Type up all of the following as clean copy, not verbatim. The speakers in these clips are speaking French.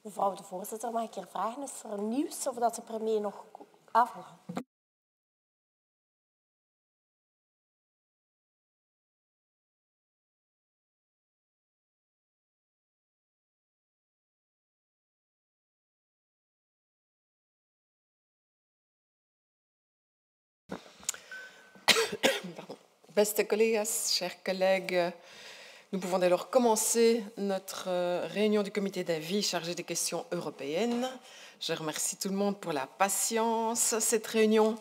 Mevrouw de voorzitter, mag ik hier vragen? Is er nieuws of dat de premier nog afvalt? Beste collega's, chers collègues, nous pouvons dès lors commencer notre réunion du comité d'avis chargé des questions européennes. Je remercie tout le monde pour la patience. Cette réunion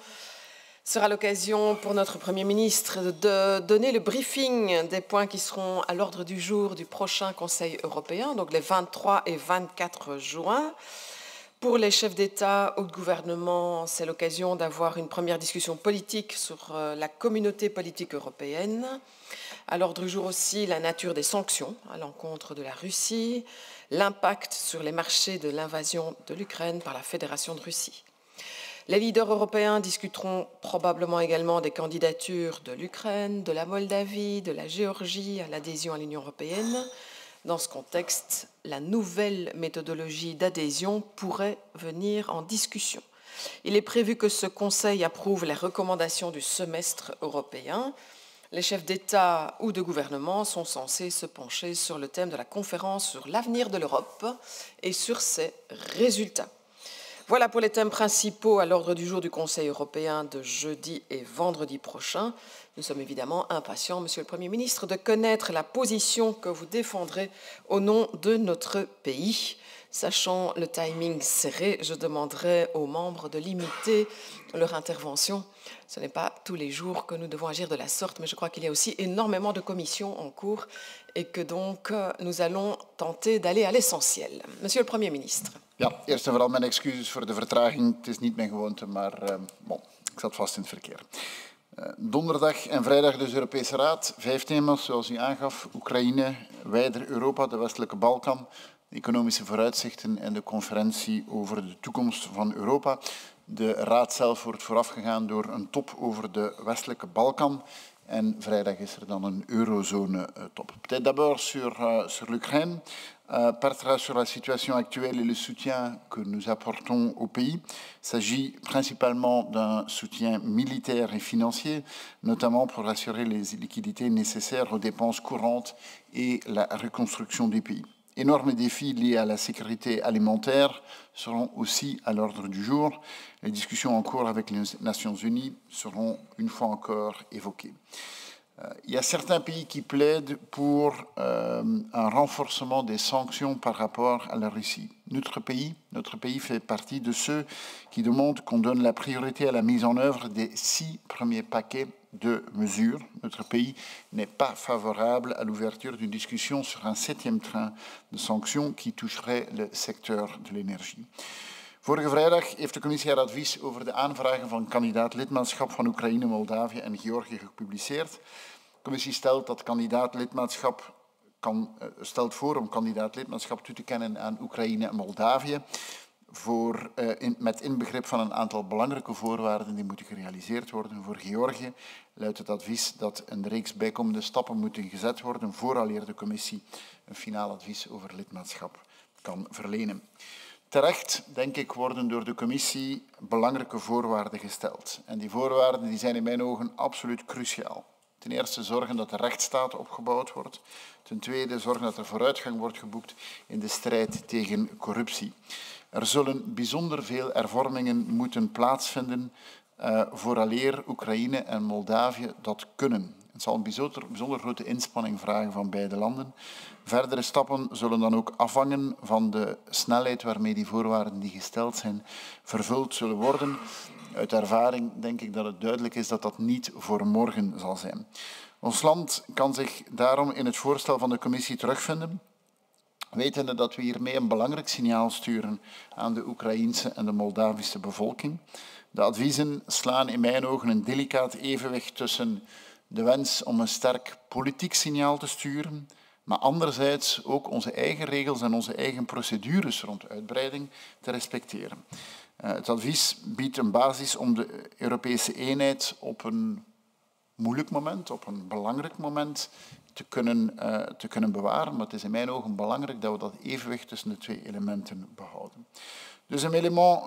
sera l'occasion pour notre Premier ministre de donner le briefing des points qui seront à l'ordre du jour du prochain Conseil européen, donc les 23 et 24 juin. Pour les chefs d'État ou de gouvernement, c'est l'occasion d'avoir une première discussion politique sur la communauté politique européenne. À l'ordre du jour aussi, la nature des sanctions à l'encontre de la Russie, l'impact sur les marchés de l'invasion de l'Ukraine par la Fédération de Russie. Les leaders européens discuteront probablement également des candidatures de l'Ukraine, de la Moldavie, de la Géorgie à l'adhésion à l'Union européenne. Dans ce contexte, la nouvelle méthodologie d'adhésion pourrait venir en discussion. Il est prévu que ce Conseil approuve les recommandations du semestre européen. Les chefs d'État ou de gouvernement sont censés se pencher sur le thème de la conférence sur l'avenir de l'Europe et sur ses résultats. Voilà pour les thèmes principaux à l'ordre du jour du Conseil européen de jeudi et vendredi prochain. Nous sommes évidemment impatients, Monsieur le Premier ministre, de connaître la position que vous défendrez au nom de notre pays. Sachant le timing serré, je demanderai aux membres de limiter leur intervention. Ce n'est pas tous les jours que nous devons agir de la sorte, mais je crois qu'il y a aussi énormément de commissions en cours et que donc nous allons tenter d'aller à l'essentiel. Monsieur le Premier ministre. Ja, eerst en vooral mijn excuses voor de vertraging. Het is niet mijn gewoonte, maar bon, ik zat vast in het verkeer. Donderdag en vrijdag dus de Europese Raad. 5 thema's, zoals u aangaf. Oekraïne, wijder Europa, de Westelijke Balkan, de economische vooruitzichten en de conferentie over de toekomst van Europa. De Raad zelf wordt voorafgegaan door een top over de Westelijke Balkan. En vrijdag is er dan een eurozone-top. Peut-être d'abord sur l'Ukraine. Partira sur la situation actuelle et le soutien que nous apportons au pays. Il s'agit principalement d'un soutien militaire et financier, notamment pour assurer les liquidités nécessaires aux dépenses courantes et la reconstruction du pays. Énormes défis liés à la sécurité alimentaire seront aussi à l'ordre du jour. Les discussions en cours avec les Nations Unies seront une fois encore évoquées. Il y a certains pays qui plaident pour un renforcement des sanctions par rapport à la Russie. Notre pays fait partie de ceux qui demandent qu'on donne la priorité à la mise en œuvre des 6 premiers paquets de mesures. Notre pays n'est pas favorable à l'ouverture d'une discussion sur un 7e train de sanctions qui toucherait le secteur de l'énergie. Vorige vrijdag heeft de commissie haar advies over de aanvragen van kandidaat-lidmaatschap van Oekraïne, Moldavië en Georgië gepubliceerd. De commissie stelt voor om kandidaat-lidmaatschap toe te kennen aan Oekraïne en Moldavië, met inbegrip van een aantal belangrijke voorwaarden die moeten gerealiseerd worden. Voor Georgië luidt het advies dat een reeks bijkomende stappen moeten gezet worden vooraleer de commissie een finaal advies over lidmaatschap kan verlenen. Terecht, denk ik, worden door de commissie belangrijke voorwaarden gesteld. En die voorwaarden zijn in mijn ogen absoluut cruciaal. Ten eerste zorgen dat de rechtsstaat opgebouwd wordt. Ten tweede zorgen dat er vooruitgang wordt geboekt in de strijd tegen corruptie. Er zullen bijzonder veel hervormingen moeten plaatsvinden vooraleer Oekraïne en Moldavië dat kunnen. Het zal een bijzonder grote inspanning vragen van beide landen. Verdere stappen zullen dan ook afhangen van de snelheid waarmee die voorwaarden die gesteld zijn vervuld zullen worden. Uit ervaring denk ik dat het duidelijk is dat dat niet voor morgen zal zijn. Ons land kan zich daarom in het voorstel van de commissie terugvinden, wetende dat we hiermee een belangrijk signaal sturen aan de Oekraïense en de Moldavische bevolking. De adviezen slaan in mijn ogen een delicaat evenwicht tussen de wens om een sterk politiek signaal te sturen, maar anderzijds ook onze eigen regels en onze eigen procedures rond uitbreiding te respecteren. Het advies biedt een basis om de Europese eenheid op een moeilijk moment, op een belangrijk moment te kunnen bewaren. Maar het is in mijn ogen belangrijk dat we dat evenwicht tussen de twee elementen behouden. Deuxième élément,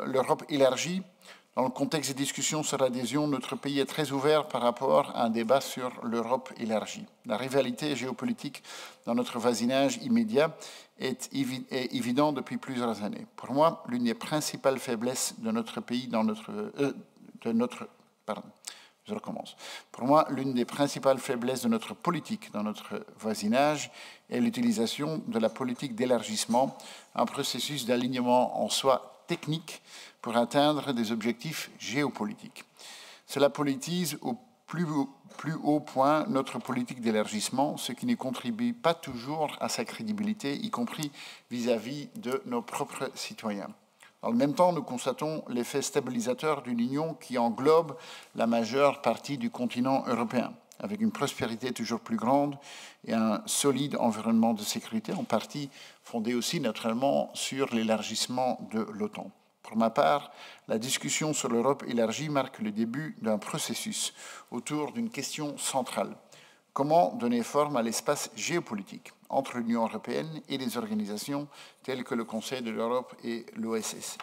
l'Europe élargie. Dans le contexte des discussions sur l'adhésion, notre pays est très ouvert par rapport à un débat sur l'Europe élargie. La rivalité géopolitique dans notre voisinage immédiat est évidente depuis plusieurs années. Pour moi, l'une des principales faiblesses de notre pays Pour moi, l'une des principales faiblesses de notre politique dans notre voisinage est l'utilisation de la politique d'élargissement, un processus d'alignement en soi technique pour atteindre des objectifs géopolitiques. Cela politise au plus haut point notre politique d'élargissement, ce qui ne contribue pas toujours à sa crédibilité, y compris vis-à-vis de nos propres citoyens. Dans le même temps, nous constatons l'effet stabilisateur d'une union qui englobe la majeure partie du continent européen, avec une prospérité toujours plus grande et un solide environnement de sécurité, en partie fondé aussi naturellement sur l'élargissement de l'OTAN. Pour ma part, la discussion sur l'Europe élargie marque le début d'un processus autour d'une question centrale. Comment donner forme à l'espace géopolitique entre l'Union européenne et les organisations telles que le Conseil de l'Europe et l'OSCE?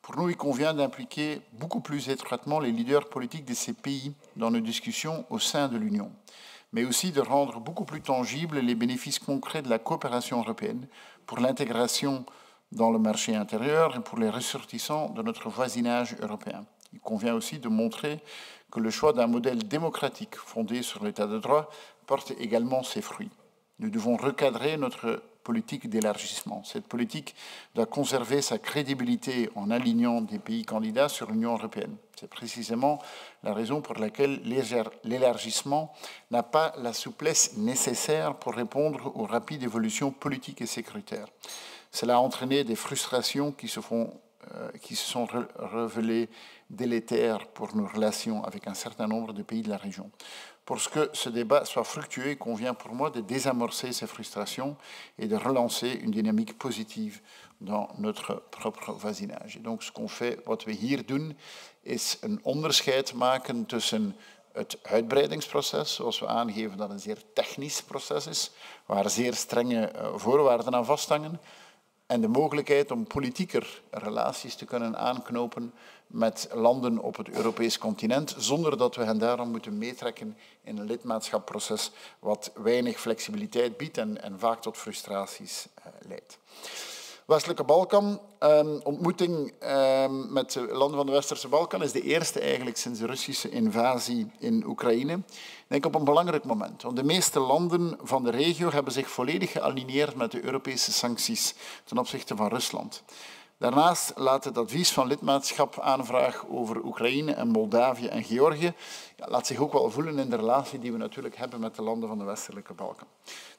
Pour nous, il convient d'impliquer beaucoup plus étroitement les leaders politiques de ces pays dans nos discussions au sein de l'Union, mais aussi de rendre beaucoup plus tangibles les bénéfices concrets de la coopération européenne pour l'intégration dans le marché intérieur et pour les ressortissants de notre voisinage européen. Il convient aussi de montrer que le choix d'un modèle démocratique fondé sur l'état de droit porte également ses fruits. Nous devons recadrer notre politique d'élargissement. Cette politique doit conserver sa crédibilité en alignant des pays candidats sur l'Union européenne. C'est précisément la raison pour laquelle l'élargissement n'a pas la souplesse nécessaire pour répondre aux rapides évolutions politiques et sécuritaires. Cela a entraîné des frustrations qui se sont révélées délétères pour nos relations avec un certain nombre de pays de la région. Pour que ce débat soit fructueux, il convient pour moi de désamorcer ces frustrations et de relancer une dynamique positive dans notre propre voisinage. Et donc, ce qu'on fait, wat we hier doen, is een onderscheid maken tussen het uitbreidingsproces, zoals we aangeven dat een zeer technisch proces is, waar zeer strenge voorwaarden aan vasthangen, en de mogelijkheid om politieker relaties te kunnen aanknopen met landen op het Europees continent, zonder dat we hen daarom moeten meetrekken in een lidmaatschapsproces wat weinig flexibiliteit biedt en vaak tot frustraties leidt. Westelijke Balkan, ontmoeting met de landen van de Westerse Balkan is de eerste eigenlijk sinds de Russische invasie in Oekraïne. Ik denk op een belangrijk moment, want de meeste landen van de regio hebben zich volledig gealigneerd met de Europese sancties ten opzichte van Rusland. Daarnaast laat het advies van lidmaatschap aanvraag over Oekraïne en Moldavië en Georgië laat zich ook wel voelen in de relatie die we natuurlijk hebben met de landen van de Westelijke Balkan.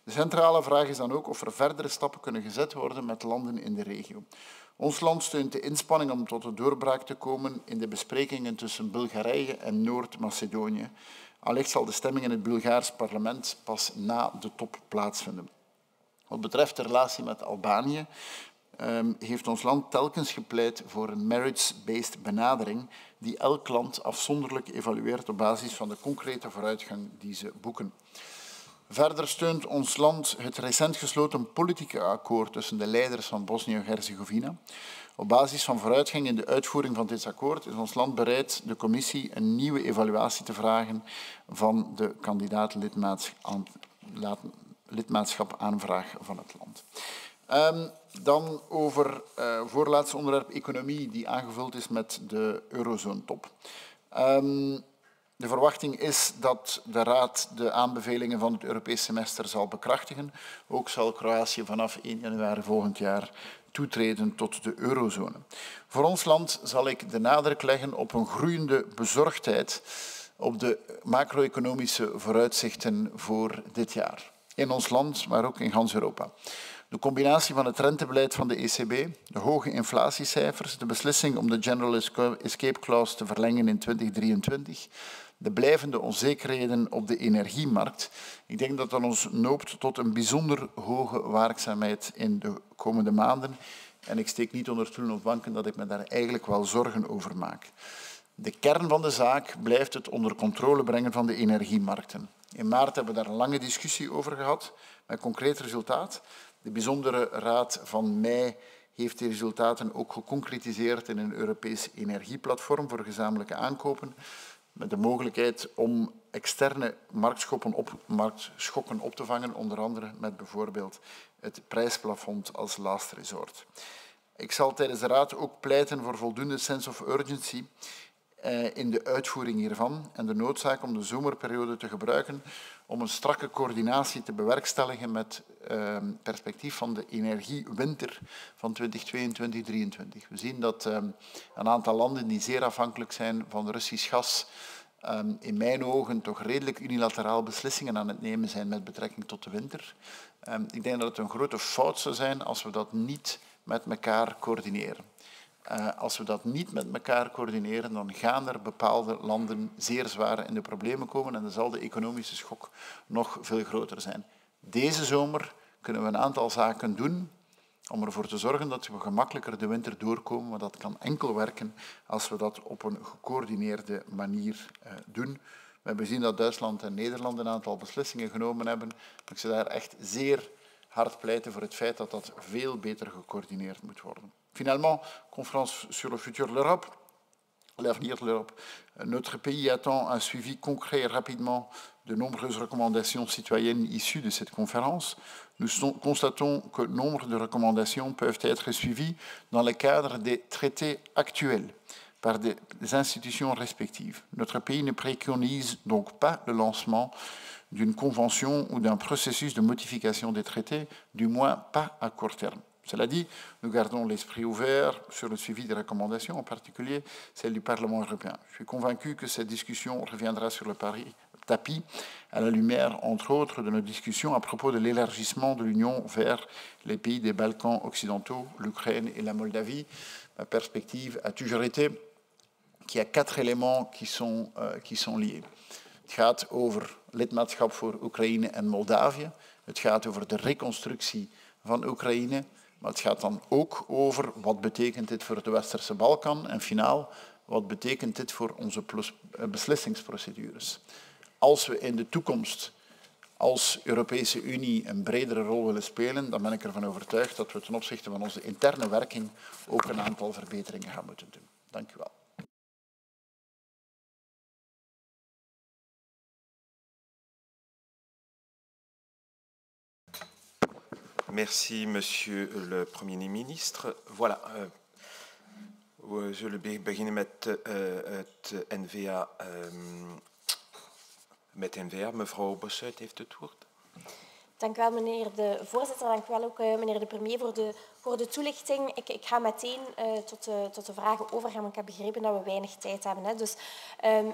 De centrale vraag is dan ook of er verdere stappen kunnen gezet worden met landen in de regio. Ons land steunt de inspanning om tot een doorbraak te komen in de besprekingen tussen Bulgarije en Noord-Macedonië. Allicht zal de stemming in het Bulgaars parlement pas na de top plaatsvinden. Wat betreft de relatie met Albanië heeft ons land telkens gepleit voor een merits-based benadering die elk land afzonderlijk evalueert op basis van de concrete vooruitgang die ze boeken. Verder steunt ons land het recent gesloten politieke akkoord tussen de leiders van Bosnië-Herzegovina. Op basis van vooruitgang in de uitvoering van dit akkoord is ons land bereid de commissie een nieuwe evaluatie te vragen van de kandidaat lidmaatschap-aanvraag van het land. Dan over voorlaatste onderwerp economie, die aangevuld is met de eurozone-top. De verwachting is dat de Raad de aanbevelingen van het Europees semester zal bekrachtigen. Ook zal Kroatië vanaf 1 januari volgend jaar toetreden tot de eurozone. Voor ons land zal ik de nadruk leggen op een groeiende bezorgdheid op de macro-economische vooruitzichten voor dit jaar. In ons land, maar ook in gans Europa. De combinatie van het rentebeleid van de ECB, de hoge inflatiecijfers, de beslissing om de General Escape Clause te verlengen in 2023, de blijvende onzekerheden op de energiemarkt. Ik denk dat dat ons noopt tot een bijzonder hoge waakzaamheid in de komende maanden. En ik steek niet onder stoelen of banken dat ik me daar eigenlijk wel zorgen over maak. De kern van de zaak blijft het onder controle brengen van de energiemarkten. In maart hebben we daar een lange discussie over gehad, met concreet resultaat. De bijzondere raad van mei heeft die resultaten ook geconcretiseerd in een Europees energieplatform voor gezamenlijke aankopen, met de mogelijkheid om externe marktschokken op te vangen, onder andere met bijvoorbeeld het prijsplafond als last resort. Ik zal tijdens de Raad ook pleiten voor voldoende sense of urgency in de uitvoering hiervan en de noodzaak om de zomerperiode te gebruiken om een strakke coördinatie te bewerkstelligen met perspectief van de energiewinter van 2022-2023. We zien dat een aantal landen die zeer afhankelijk zijn van Russisch gas in mijn ogen toch redelijk unilateraal beslissingen aan het nemen zijn met betrekking tot de winter. Ik denk dat het een grote fout zou zijn als we dat niet met elkaar coördineren. Als we dat niet met elkaar coördineren, dan gaan er bepaalde landen zeer zwaar in de problemen komen en dan zal de economische schok nog veel groter zijn. Deze zomer kunnen we een aantal zaken doen om ervoor te zorgen dat we gemakkelijker de winter doorkomen, maar dat kan enkel werken als we dat op een gecoördineerde manier doen. We hebben gezien dat Duitsland en Nederland een aantal beslissingen genomen hebben. Ik zou daar echt zeer hard pleiten voor het feit dat dat veel beter gecoördineerd moet worden. Finalement, conférence sur le futur de l'Europe, l'avenir de l'Europe. Notre pays attend un suivi concret et rapidement de nombreuses recommandations citoyennes issues de cette conférence. Nous constatons que nombre de recommandations peuvent être suivies dans le cadre des traités actuels par des institutions respectives. Notre pays ne préconise donc pas le lancement d'une convention ou d'un processus de modification des traités, du moins pas à court terme. Cela dit, nous gardons l'esprit ouvert sur le suivi des recommandations, en particulier celles du Parlement européen. Je suis convaincu que cette discussion reviendra sur le tapis à la lumière, entre autres, de nos discussions à propos de l'élargissement de l'Union vers les pays des Balkans occidentaux, l'Ukraine et la Moldavie. Ma perspective a toujours été qu'il y a 4 éléments qui sont liés. Het gaat over lidmaatschap voor Oekraïne en Moldavië. Het gaat over de reconstructie van Oekraïne. Maar het gaat dan ook over wat betekent dit voor de Westerse Balkan en finaal, wat betekent dit voor onze beslissingsprocedures. Als we in de toekomst als Europese Unie een bredere rol willen spelen, dan ben ik ervan overtuigd dat we ten opzichte van onze interne werking ook een aantal verbeteringen gaan moeten doen. Dank u wel. Merci, Monsieur le Premier ministre. Voilà, we zullen beginnen met het N-VA. Met N-VA, mevrouw Bossuyt heeft het woord. Dank u wel, meneer de voorzitter. Dank u wel ook, meneer de premier, voor de toelichting. Ik ga meteen tot de vragen overgaan, want ik heb begrepen dat we weinig tijd hebben. Hè. Dus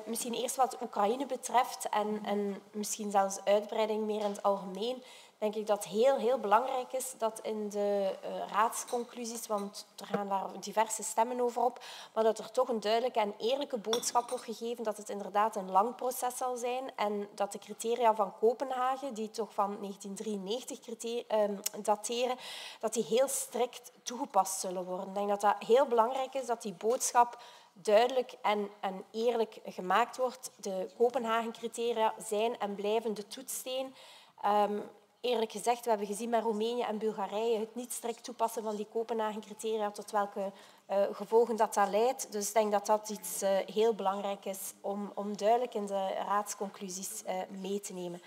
misschien eerst wat Oekraïne betreft en misschien zelfs uitbreiding meer in het algemeen, denk ik dat heel belangrijk is dat in de raadsconclusies, want er gaan daar diverse stemmen over op, maar dat er toch een duidelijke en eerlijke boodschap wordt gegeven dat het inderdaad een lang proces zal zijn en dat de criteria van Kopenhagen, die toch van 1993 dateren, dat die heel strikt toegepast zullen worden. Ik denk dat dat heel belangrijk is dat die boodschap duidelijk en eerlijk gemaakt wordt. De Kopenhagen-criteria zijn en blijven de toetssteen. Eerlijk gezegd, we hebben gezien met Roemenië en Bulgarije het niet strikt toepassen van die Kopenhagen-criteria, tot welke gevolgen dat leidt. Dus ik denk dat dat iets heel belangrijk is om duidelijk in de raadsconclusies mee te nemen.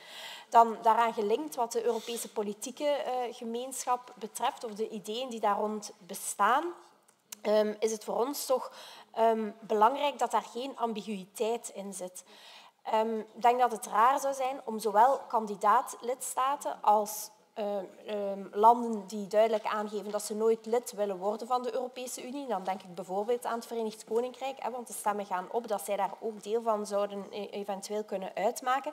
Dan daaraan gelinkt wat de Europese politieke gemeenschap betreft, of de ideeën die daar rond bestaan, is het voor ons toch belangrijk dat daar geen ambiguïteit in zit. Ik denk dat het raar zou zijn om zowel kandidaat-lidstaten als landen die duidelijk aangeven dat ze nooit lid willen worden van de Europese Unie, dan denk ik bijvoorbeeld aan het Verenigd Koninkrijk, want de stemmen gaan op dat zij daar ook deel van zouden eventueel kunnen uitmaken,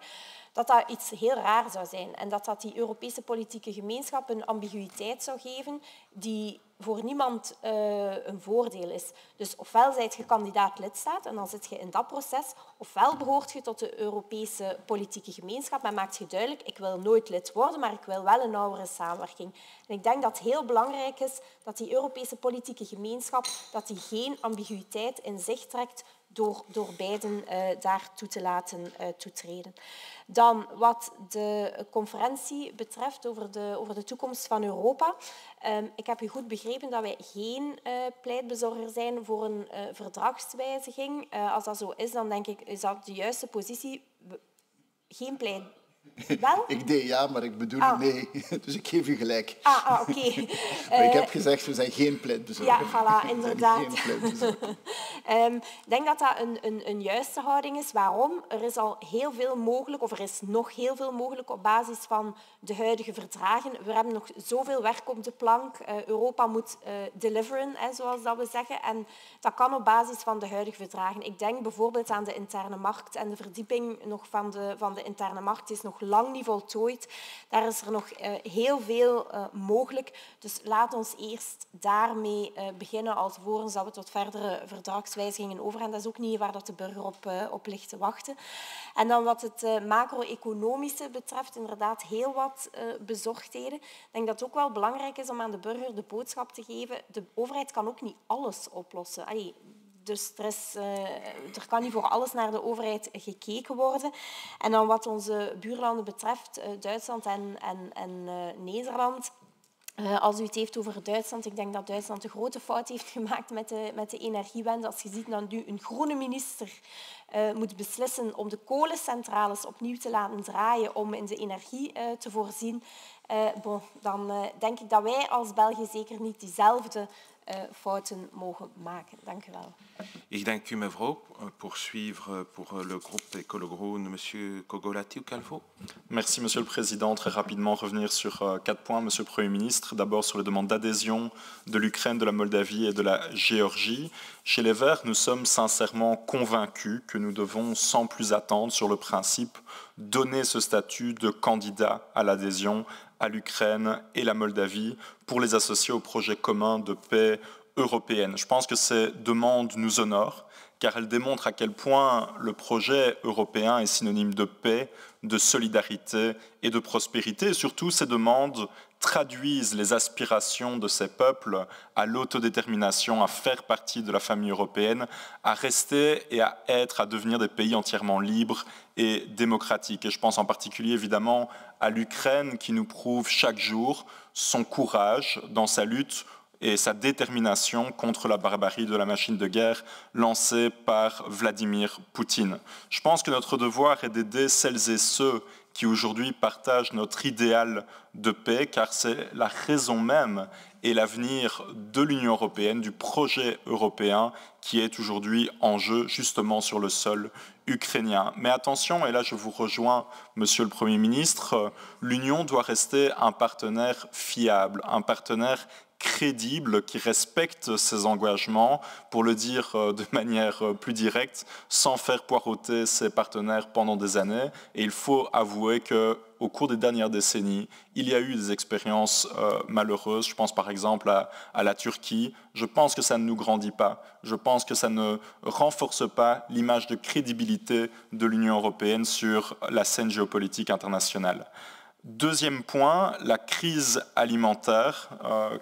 dat dat iets heel raar zou zijn en dat die Europese politieke gemeenschap een ambiguïteit zou geven die voor niemand een voordeel is. Dus ofwel zijt je kandidaat-lidstaat en dan zit je in dat proces, ofwel behoort je tot de Europese politieke gemeenschap en maakt je duidelijk, ik wil nooit lid worden, maar ik wil wel een nauwere samenwerking. En ik denk dat het heel belangrijk is dat die Europese politieke gemeenschap dat die geen ambiguïteit in zich trekt door beiden daartoe te laten toetreden. Dan wat de conferentie betreft over de toekomst van Europa. Ik heb u goed begrepen dat wij geen pleitbezorger zijn voor een verdragswijziging. Als dat zo is, dan denk ik, is dat de juiste positie. Geen pleit. Wel? Ik deed ja, maar ik bedoel nee. Dus ik geef u gelijk. Oké. Maar ik heb gezegd, we zijn geen pleitbezorger. Ja, voilà, inderdaad. Geen pleitbezorger. Ik denk dat dat een juiste houding is. Waarom? Er is al heel veel mogelijk, of er is nog heel veel mogelijk op basis van de huidige verdragen. We hebben nog zoveel werk op de plank. Europa moet deliveren, zoals dat we zeggen. En dat kan op basis van de huidige verdragen. Ik denk bijvoorbeeld aan de interne markt en de verdieping nog van de interne markt is nog lang niet voltooid. Daar is er nog heel veel mogelijk. Dus laat ons eerst daarmee beginnen alvorens dat we tot verdere verdragswijzigingen overgaan. Dat is ook niet waar dat de burger op ligt te wachten. En dan wat het macro-economische betreft, inderdaad heel wat bezorgdheden. Ik denk dat het ook wel belangrijk is om aan de burger de boodschap te geven. De overheid kan ook niet alles oplossen. Dus er kan niet voor alles naar de overheid gekeken worden. En dan wat onze buurlanden betreft, Duitsland en Nederland. Als u het heeft over Duitsland, ik denk dat Duitsland een grote fout heeft gemaakt met de energiewende. Als je ziet dat nu een groene minister moet beslissen om de kolencentrales opnieuw te laten draaien om in de energie te voorzien, dan denk ik dat wij als België zeker niet diezelfde fouten mogen maken. Dank u wel. Ik dank u, mevrouw. Poursuivre pour le groupe Écolo-Groen, monsieur Cogolati ou Calvo. Merci, Monsieur le Président. Très rapidement, revenir sur 4 points, Monsieur le Premier ministre. D'abord, sur les demandes d'adhésion de l'Ukraine, de la Moldavie et de la Géorgie. Chez les Verts, nous sommes sincèrement convaincus que nous devons, sans plus attendre, sur le principe, donner ce statut de candidat à l'adhésion à l'Ukraine et la Moldavie pour les associer au projet commun de paix européenne. Je pense que ces demandes nous honorent, car elles démontrent à quel point le projet européen est synonyme de paix, de solidarité et de prospérité. Et surtout, ces demandes traduisent les aspirations de ces peuples à l'autodétermination, à faire partie de la famille européenne, à rester et à devenir des pays entièrement libres et démocratiques. Et je pense en particulier évidemment à l'Ukraine qui nous prouve chaque jour son courage dans sa lutte et sa détermination contre la barbarie de la machine de guerre lancée par Vladimir Poutine. Je pense que notre devoir est d'aider celles et ceux qui aujourd'hui partagent notre idéal de paix, car c'est la raison même et l'avenir de l'Union européenne, du projet européen, qui est aujourd'hui en jeu justement sur le sol ukrainien. Mais attention, et là je vous rejoins, Monsieur le Premier ministre, l'Union doit rester un partenaire fiable, un partenaire crédible, qui respecte ses engagements, pour le dire de manière plus directe, sans faire poireauter ses partenaires pendant des années. Et il faut avouer qu'au cours des dernières décennies, il y a eu des expériences malheureuses. Je pense par exemple à la Turquie. Je pense que ça ne nous grandit pas. Je pense que ça ne renforce pas l'image de crédibilité de l'Union européenne sur la scène géopolitique internationale. Deuxième point, la crise alimentaire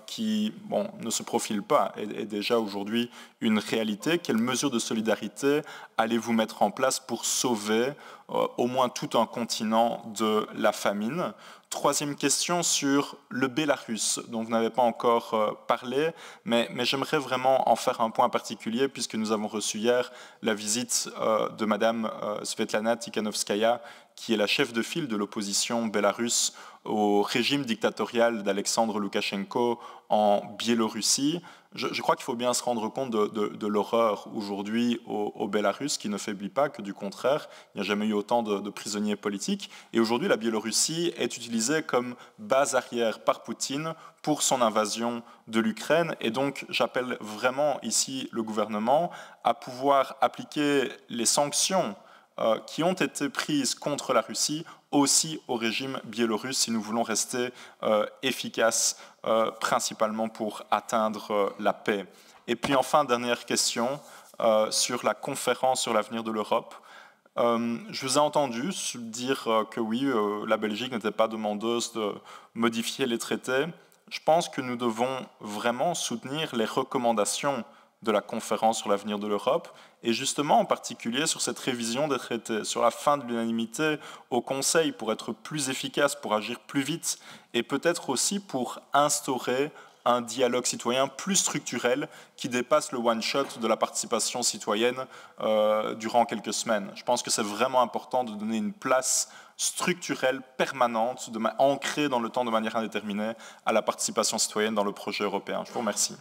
qui ne se profile pas, est déjà aujourd'hui une réalité. Quelles mesures de solidarité allez-vous mettre en place pour sauver au moins tout un continent de la famine? Troisième question sur le Bélarus, dont vous n'avez pas encore parlé, mais j'aimerais vraiment en faire un point particulier puisque nous avons reçu hier la visite de Madame Svetlana Tikhanovskaya, qui est la chef de file de l'opposition bélarusse au régime dictatorial d'Alexandre Loukachenko en Biélorussie. Je crois qu'il faut bien se rendre compte de l'horreur aujourd'hui au Bélarus, qui ne faiblit pas, que du contraire, il n'y a jamais eu autant de prisonniers politiques. Et aujourd'hui, la Biélorussie est utilisée comme base arrière par Poutine pour son invasion de l'Ukraine. Et donc, j'appelle vraiment ici le gouvernement à pouvoir appliquer les sanctions qui ont été prises contre la Russie aussi au régime biélorusse si nous voulons rester efficaces principalement pour atteindre la paix. Et puis enfin, dernière question sur la conférence sur l'avenir de l'Europe. Je vous ai entendu dire que oui, la Belgique n'était pas demandeuse de modifier les traités. Je pense que nous devons vraiment soutenir les recommandations de la conférence sur l'avenir de l'Europe, et justement en particulier sur cette révision des traités, sur la fin de l'unanimité au Conseil pour être plus efficace, pour agir plus vite, et peut-être aussi pour instaurer un dialogue citoyen plus structurel qui dépasse le one-shot de la participation citoyenne durant quelques semaines. Je pense que c'est vraiment important de donner une place structurelle, permanente, ancrée dans le temps de manière indéterminée à la participation citoyenne dans le projet européen. Je vous remercie.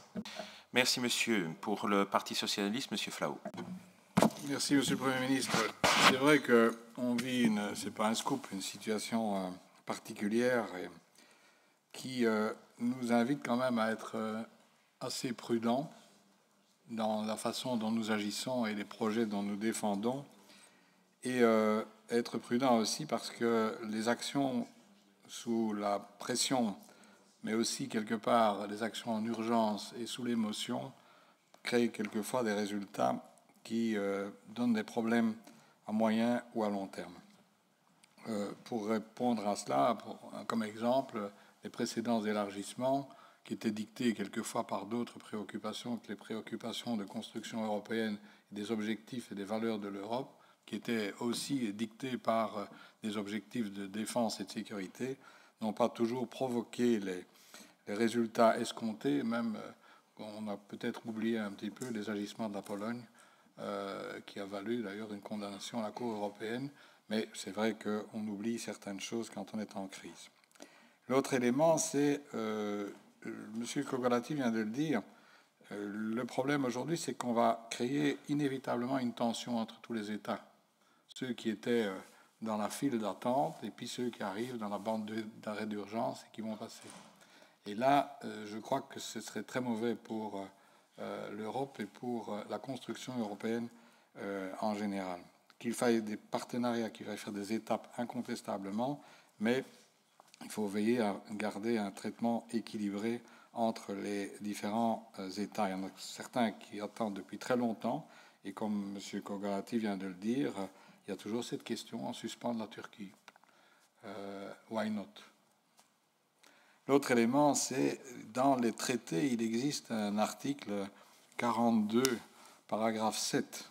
Merci, monsieur. Pour le Parti socialiste, monsieur Flao. Merci, monsieur le Premier ministre. C'est vrai qu'on vit, c'est pas un scoop, une situation particulière qui nous invite quand même à être assez prudents dans la façon dont nous agissons et les projets dont nous défendons, et être prudents aussi parce que les actions sous la pression, mais aussi quelque part les actions en urgence et sous l'émotion, créent quelquefois des résultats qui donnent des problèmes à moyen ou à long terme. Pour répondre à cela, comme exemple, les précédents élargissements qui étaient dictés quelquefois par d'autres préoccupations que les préoccupations de construction européenne, des objectifs et des valeurs de l'Europe, qui étaient aussi dictés par des objectifs de défense et de sécurité, n'ont pas toujours provoqué les résultats escomptés. Même, on a peut-être oublié un petit peu les agissements de la Pologne, qui a valu d'ailleurs une condamnation à la Cour européenne, mais c'est vrai qu'on oublie certaines choses quand on est en crise. L'autre élément, c'est, M. Kogolati vient de le dire, le problème aujourd'hui, c'est qu'on va créer inévitablement une tension entre tous les États. Ceux qui étaient dans la file d'attente et puis ceux qui arrivent dans la bande d'arrêt d'urgence et qui vont passer. Et là, je crois que ce serait très mauvais pour l'Europe et pour la construction européenne en général. Qu'il faille des partenariats, qu'il faille faire des étapes incontestablement, mais il faut veiller à garder un traitement équilibré entre les différents États. Il y en a certains qui attendent depuis très longtemps, et comme M. Kogolati vient de le dire, il y a toujours cette question en suspens de la Turquie. Why not? L'autre élément, c'est dans les traités, il existe un article 42, paragraphe 7,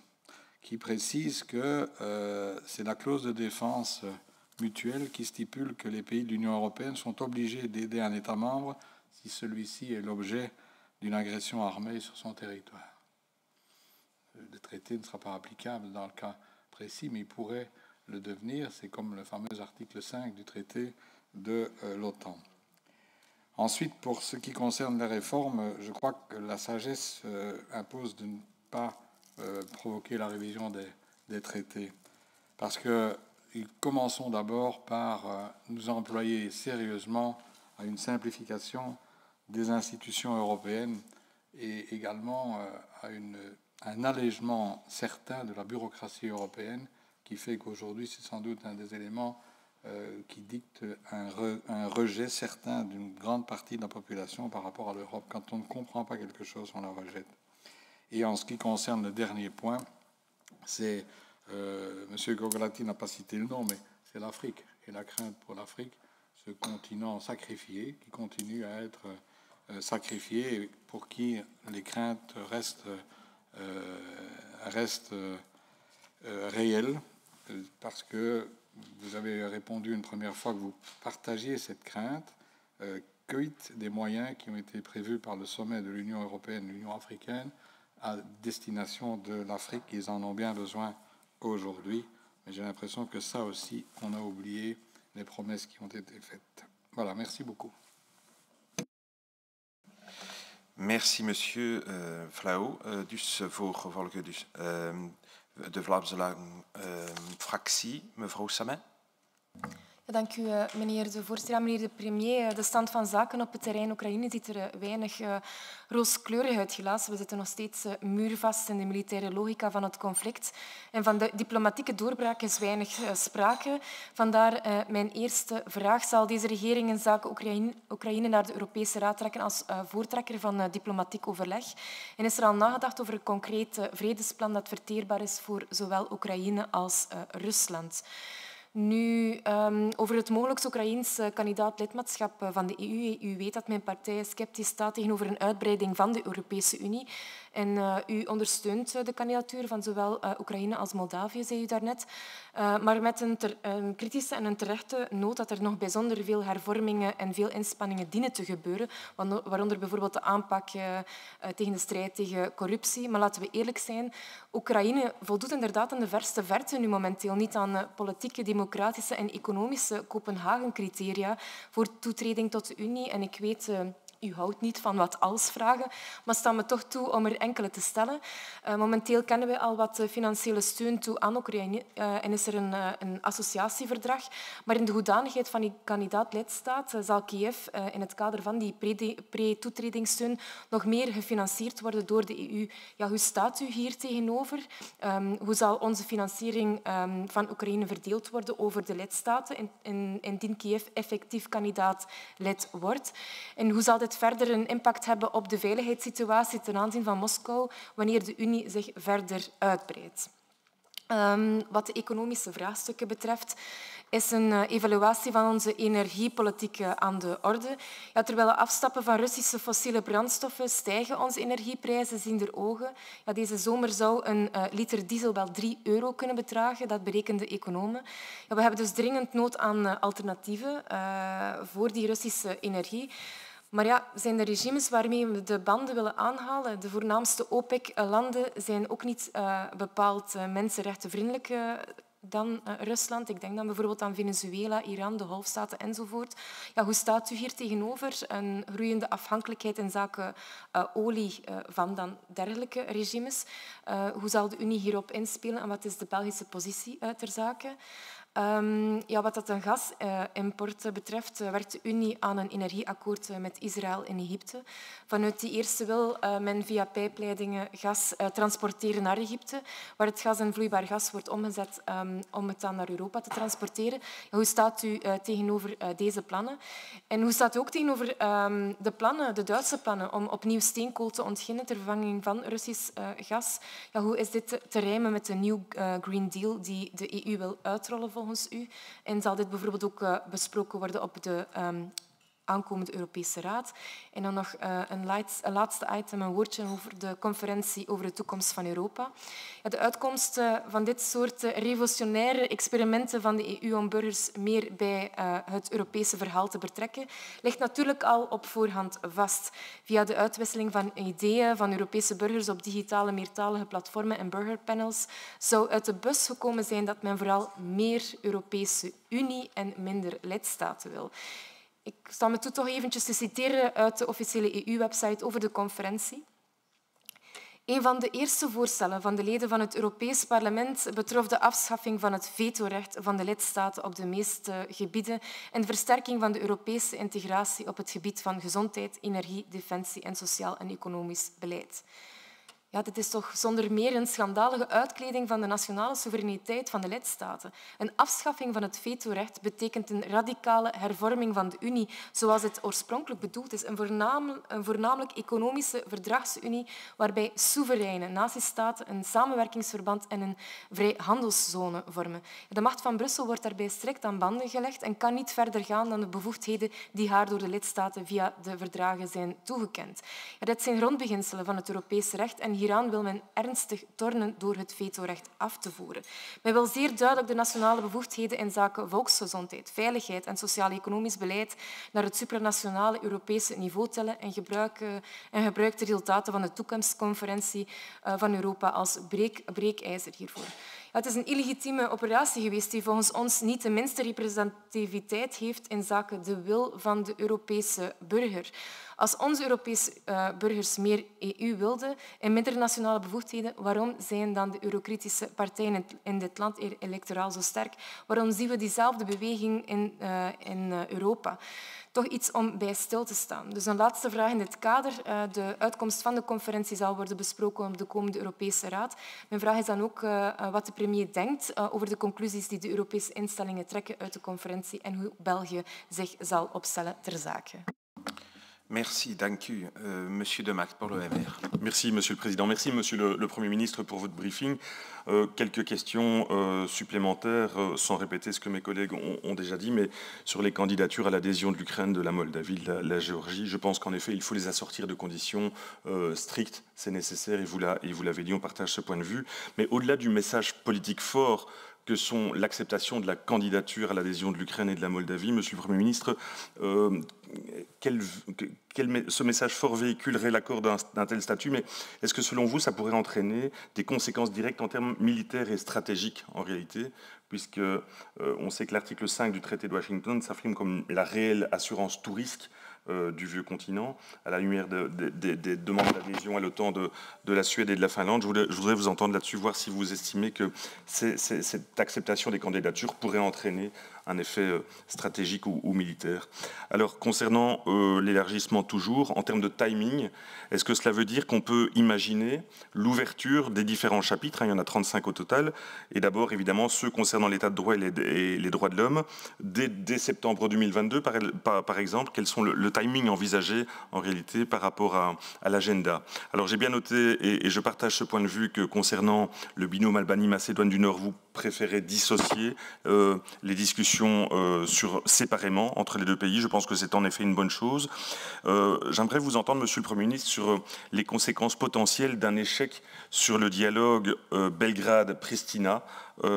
qui précise que c'est la clause de défense mutuelle qui stipule que les pays de l'Union européenne sont obligés d'aider un État membre si celui-ci est l'objet d'une agression armée sur son territoire. Le traité ne sera pas applicable dans le cas précis, mais il pourrait le devenir. C'est comme le fameux article 5 du traité de l'OTAN. Ensuite, pour ce qui concerne les réformes, je crois que la sagesse impose de ne pas provoquer la révision des traités. Parce que commençons d'abord par nous employer sérieusement à une simplification des institutions européennes et également à un allègement certain de la bureaucratie européenne qui fait qu'aujourd'hui, c'est sans doute un des éléments qui dicte un rejet certain d'une grande partie de la population par rapport à l'Europe. Quand on ne comprend pas quelque chose, on la rejette. Et en ce qui concerne le dernier point, c'est, M. Kogolati n'a pas cité le nom, mais c'est l'Afrique et la crainte pour l'Afrique, ce continent sacrifié qui continue à être sacrifié et pour qui les craintes restent réelles, parce que vous avez répondu une première fois que vous partagiez cette crainte. Quid des moyens qui ont été prévus par le sommet de l'Union européenne, l'Union africaine, à destination de l'Afrique. Ils en ont bien besoin aujourd'hui, mais j'ai l'impression que ça aussi, on a oublié les promesses qui ont été faites. Voilà, merci beaucoup. Merci, monsieur Flao. Dus vervolgen dus de Vlaamse fractie, mevrouw Samet. Dank u, meneer de voorzitter. Ja, meneer de premier, de stand van zaken op het terrein Oekraïne ziet er weinig rooskleurig uitgelaten. We zitten nog steeds muurvast in de militaire logica van het conflict. En van de diplomatieke doorbraak is weinig sprake. Vandaar mijn eerste vraag. Zal deze regering in zaken Oekraïne naar de Europese Raad trekken als voortrekker van diplomatiek overleg? En is er al nagedacht over een concreet vredesplan dat verteerbaar is voor zowel Oekraïne als Rusland? Nu, over het mogelijk Oekraïens kandidaat-lidmaatschap van de EU. U weet dat mijn partij sceptisch staat tegenover een uitbreiding van de Europese Unie. En u ondersteunt de kandidatuur van zowel Oekraïne als Moldavië, zei u daarnet. Maar met een kritische en een terechte noot dat er nog bijzonder veel hervormingen en veel inspanningen dienen te gebeuren, waaronder bijvoorbeeld de aanpak tegen de strijd tegen corruptie. Maar laten we eerlijk zijn, Oekraïne voldoet inderdaad in de verste verte nu momenteel niet aan politieke, democratische en economische Kopenhagen-criteria voor toetreding tot de Unie. En ik weet... U houdt niet van wat als vragen, maar sta me toch toe om er enkele te stellen. Momenteel kennen we al wat financiële steun toe aan Oekraïne en is er een associatieverdrag. Maar in de hoedanigheid van die kandidaat-lidstaat zal Kiev in het kader van die pre-toetredingssteun nog meer gefinancierd worden door de EU. Ja, hoe staat u hier tegenover? Hoe zal onze financiering van Oekraïne verdeeld worden over de lidstaten indien Kiev effectief kandidaat-lid wordt? En hoe zal dit verder een impact hebben op de veiligheidssituatie ten aanzien van Moskou wanneer de Unie zich verder uitbreidt? Wat de economische vraagstukken betreft, is een evaluatie van onze energiepolitiek aan de orde. Ja, terwijl we afstappen van Russische fossiele brandstoffen, stijgen onze energieprijzen ziender ogen. Ja, deze zomer zou een liter diesel wel €3 kunnen bedragen, dat berekenen de economen. Ja, we hebben dus dringend nood aan alternatieven voor die Russische energie. Maar ja, zijn de regimes waarmee we de banden willen aanhalen, de voornaamste OPEC-landen, zijn ook niet bepaald mensenrechtenvriendelijk dan Rusland. Ik denk dan bijvoorbeeld aan Venezuela, Iran, de Golfstaten enzovoort. Ja, hoe staat u hier tegenover een groeiende afhankelijkheid in zaken olie van dan dergelijke regimes? Hoe zal de Unie hierop inspelen en wat is de Belgische positie ter zake? Wat dat een gasimport betreft, werkt de Unie aan een energieakkoord met Israël en Egypte. Vanuit die eerste wil men via pijpleidingen gas transporteren naar Egypte, waar het gas en vloeibaar gas wordt omgezet om het dan naar Europa te transporteren. Hoe staat u tegenover deze plannen? En hoe staat u ook tegenover de Duitse plannen om opnieuw steenkool te ontginnen ter vervanging van Russisch gas? Ja, hoe is dit te rijmen met de New Green Deal die de EU wil uitrollen volgens u? En zal dit bijvoorbeeld ook besproken worden op de aankomende Europese Raad? En dan nog een laatste item, een woordje over de conferentie over de toekomst van Europa. Ja, de uitkomst van dit soort revolutionaire experimenten van de EU om burgers meer bij het Europese verhaal te betrekken, ligt natuurlijk al op voorhand vast. Via de uitwisseling van ideeën van Europese burgers op digitale meertalige platformen en burgerpanels zou uit de bus gekomen zijn dat men vooral meer Europese Unie en minder lidstaten wil. Ik sta me toe toch eventjes te citeren uit de officiële EU-website over de conferentie. Een van de eerste voorstellen van de leden van het Europees Parlement betrof de afschaffing van het vetorecht van de lidstaten op de meeste gebieden en de versterking van de Europese integratie op het gebied van gezondheid, energie, defensie en sociaal en economisch beleid. Ja, dit is toch zonder meer een schandalige uitkleding van de nationale soevereiniteit van de lidstaten. Een afschaffing van het vetorecht betekent een radicale hervorming van de Unie, zoals het oorspronkelijk bedoeld is. Een voornamelijk economische verdragsunie waarbij soevereine natiestaten een samenwerkingsverband en een vrijhandelszone vormen. De macht van Brussel wordt daarbij strikt aan banden gelegd en kan niet verder gaan dan de bevoegdheden die haar door de lidstaten via de verdragen zijn toegekend. Ja, dit zijn grondbeginselen van het Europese recht en hieraan wil men ernstig tornen door het vetorecht af te voeren. Men wil zeer duidelijk de nationale bevoegdheden in zaken volksgezondheid, veiligheid en sociaal-economisch beleid naar het supranationale Europese niveau tellen en gebruikt de resultaten van de toekomstconferentie van Europa als breekijzer hiervoor. Ja, het is een illegitieme operatie geweest die volgens ons niet de minste representativiteit heeft in zaken de wil van de Europese burger. Als onze Europese burgers meer EU wilden en minder nationale bevoegdheden, waarom zijn dan de eurokritische partijen in dit land electoraal zo sterk? Waarom zien we diezelfde beweging in Europa? Toch iets om bij stil te staan. Dus een laatste vraag in dit kader. De uitkomst van de conferentie zal worden besproken op de komende Europese Raad. Mijn vraag is dan ook wat de premier denkt over de conclusies die de Europese instellingen trekken uit de conferentie en hoe België zich zal opstellen ter zake. Merci, dank u. Monsieur de Macht pour le MR. Merci, Monsieur le Président. Merci, Monsieur le Premier ministre, pour votre briefing. Quelques questions supplémentaires, sans répéter ce que mes collègues ont déjà dit, mais sur les candidatures à l'adhésion de l'Ukraine, de la Moldavie, de la Géorgie, je pense qu'en effet, il faut les assortir de conditions strictes. C'est nécessaire, et vous l'avez dit, on partage ce point de vue. Mais au-delà du message politique fort que sont l'acceptation de la candidature à l'adhésion de l'Ukraine et de la Moldavie, Monsieur le Premier ministre, ce message fort véhiculerait l'accord d'un tel statut, mais est-ce que selon vous, ça pourrait entraîner des conséquences directes en termes militaires et stratégiques en réalité, puisque on sait que l'article 5 du traité de Washington s'affirme comme la réelle assurance tout risque du vieux continent, à la lumière des demandes d'adhésion à l'OTAN de la Suède et de la Finlande. Je voudrais vous entendre là-dessus, voir si vous estimez que cette acceptation des candidatures pourrait entraîner un effet stratégique ou militaire. Alors, concernant l'élargissement toujours, en termes de timing, est-ce que cela veut dire qu'on peut imaginer l'ouverture des différents chapitres, il y en a 35 au total, et d'abord, évidemment, ceux concernant l'état de droit et les droits de l'homme, dès septembre 2022, par exemple, quels sont le timing envisagé, en réalité, par rapport à l'agenda. Alors, j'ai bien noté, et je partage ce point de vue, que concernant le binôme Albanie-Macédoine du Nord, vous préférez dissocier les discussions séparément entre les deux pays. Je pense que c'est en effet une bonne chose. J'aimerais vous entendre, Monsieur le Premier ministre, sur les conséquences potentielles d'un échec sur le dialogue Belgrade-Pristina,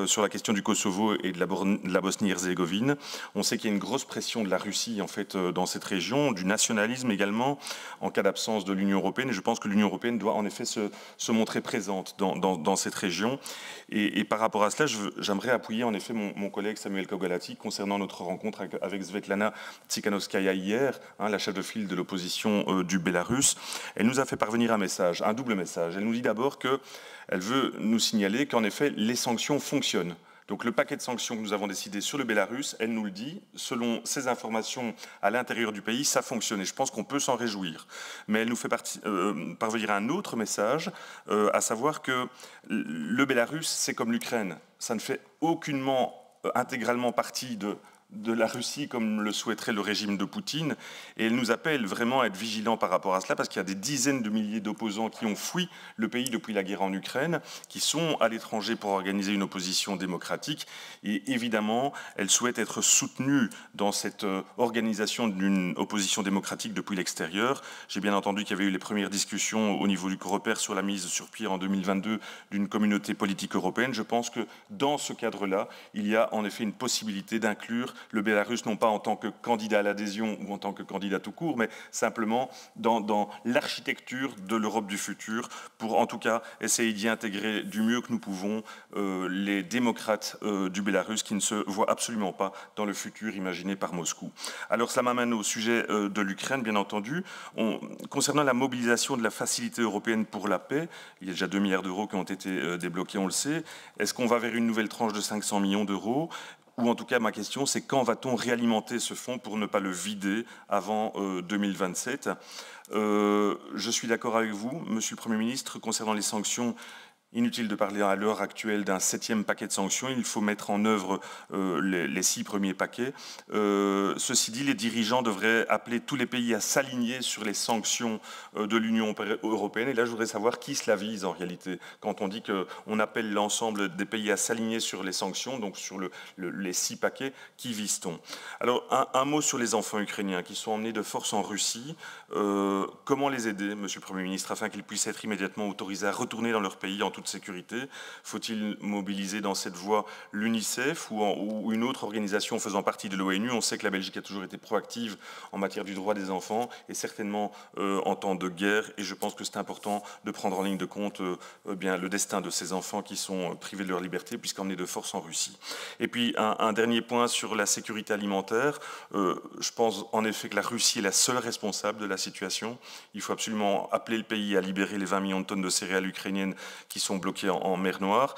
sur la question du Kosovo et de la Bosnie-Herzégovine. On sait qu'il y a une grosse pression de la Russie en fait dans cette région, du nationalisme également, en cas d'absence de l'Union européenne. Et je pense que l'Union européenne doit en effet se montrer présente dans cette région. Et par rapport à cela, j'aimerais appuyer en effet mon collègue Samuel Kogolati concernant notre rencontre avec Svetlana Tsikhanouskaya hier, la chef de file de l'opposition du Bélarus. Elle nous a fait parvenir un message, un double message. Elle nous dit d'abord qu'elle veut nous signaler qu'en effet les sanctions fonctionnent. Donc le paquet de sanctions que nous avons décidé sur le Bélarus, elle nous le dit, selon ses informations à l'intérieur du pays, ça fonctionne et je pense qu'on peut s'en réjouir. Mais elle nous fait parvenir un autre message, à savoir que le Bélarus, c'est comme l'Ukraine, ça ne fait aucunement intégralement partie de la Russie comme le souhaiterait le régime de Poutine, et elle nous appelle vraiment à être vigilants par rapport à cela, parce qu'il y a des dizaines de milliers d'opposants qui ont fui le pays depuis la guerre en Ukraine, qui sont à l'étranger pour organiser une opposition démocratique, et évidemment, elle souhaite être soutenue dans cette organisation d'une opposition démocratique depuis l'extérieur. J'ai bien entendu qu'il y avait eu les premières discussions au niveau du Coreper sur la mise sur pied en 2022 d'une communauté politique européenne. Je pense que dans ce cadre-là, il y a en effet une possibilité d'inclure le Bélarus, non pas en tant que candidat à l'adhésion ou en tant que candidat tout court, mais simplement dans l'architecture de l'Europe du futur, pour en tout cas essayer d'y intégrer du mieux que nous pouvons les démocrates du Bélarus qui ne se voient absolument pas dans le futur imaginé par Moscou. Alors cela m'amène au sujet de l'Ukraine, bien entendu. Concernant la mobilisation de la Facilité européenne pour la paix, il y a déjà 2 milliards d'euros qui ont été débloqués, on le sait. Est-ce qu'on va vers une nouvelle tranche de 500 millions d'euros ? Ou en tout cas, ma question, c'est quand va-t-on réalimenter ce fonds pour ne pas le vider avant 2027 ? Je suis d'accord avec vous, Monsieur le Premier ministre, concernant les sanctions. Inutile de parler à l'heure actuelle d'un 7e paquet de sanctions, il faut mettre en œuvre les 6 premiers paquets. Ceci dit, les dirigeants devraient appeler tous les pays à s'aligner sur les sanctions de l'Union européenne. Et là, je voudrais savoir qui cela vise en réalité. Quand on dit qu'on appelle l'ensemble des pays à s'aligner sur les sanctions, donc sur les 6 paquets, qui vise-t-on? Alors, un mot sur les enfants ukrainiens qui sont emmenés de force en Russie. Comment les aider, Monsieur le Premier ministre, afin qu'ils puissent être immédiatement autorisés à retourner dans leur pays en toute sécurité? Faut-il mobiliser dans cette voie l'UNICEF ou une autre organisation faisant partie de l'ONU? On sait que la Belgique a toujours été proactive en matière du droit des enfants et certainement en temps de guerre, et je pense que c'est important de prendre en ligne de compte bien le destin de ces enfants qui sont privés de leur liberté puisqu'emmenés de force en Russie. Et puis un dernier point sur la sécurité alimentaire. Je pense en effet que la Russie est la seule responsable de la situation. Il faut absolument appeler le pays à libérer les 20 millions de tonnes de céréales ukrainiennes qui sont bloquées en mer Noire.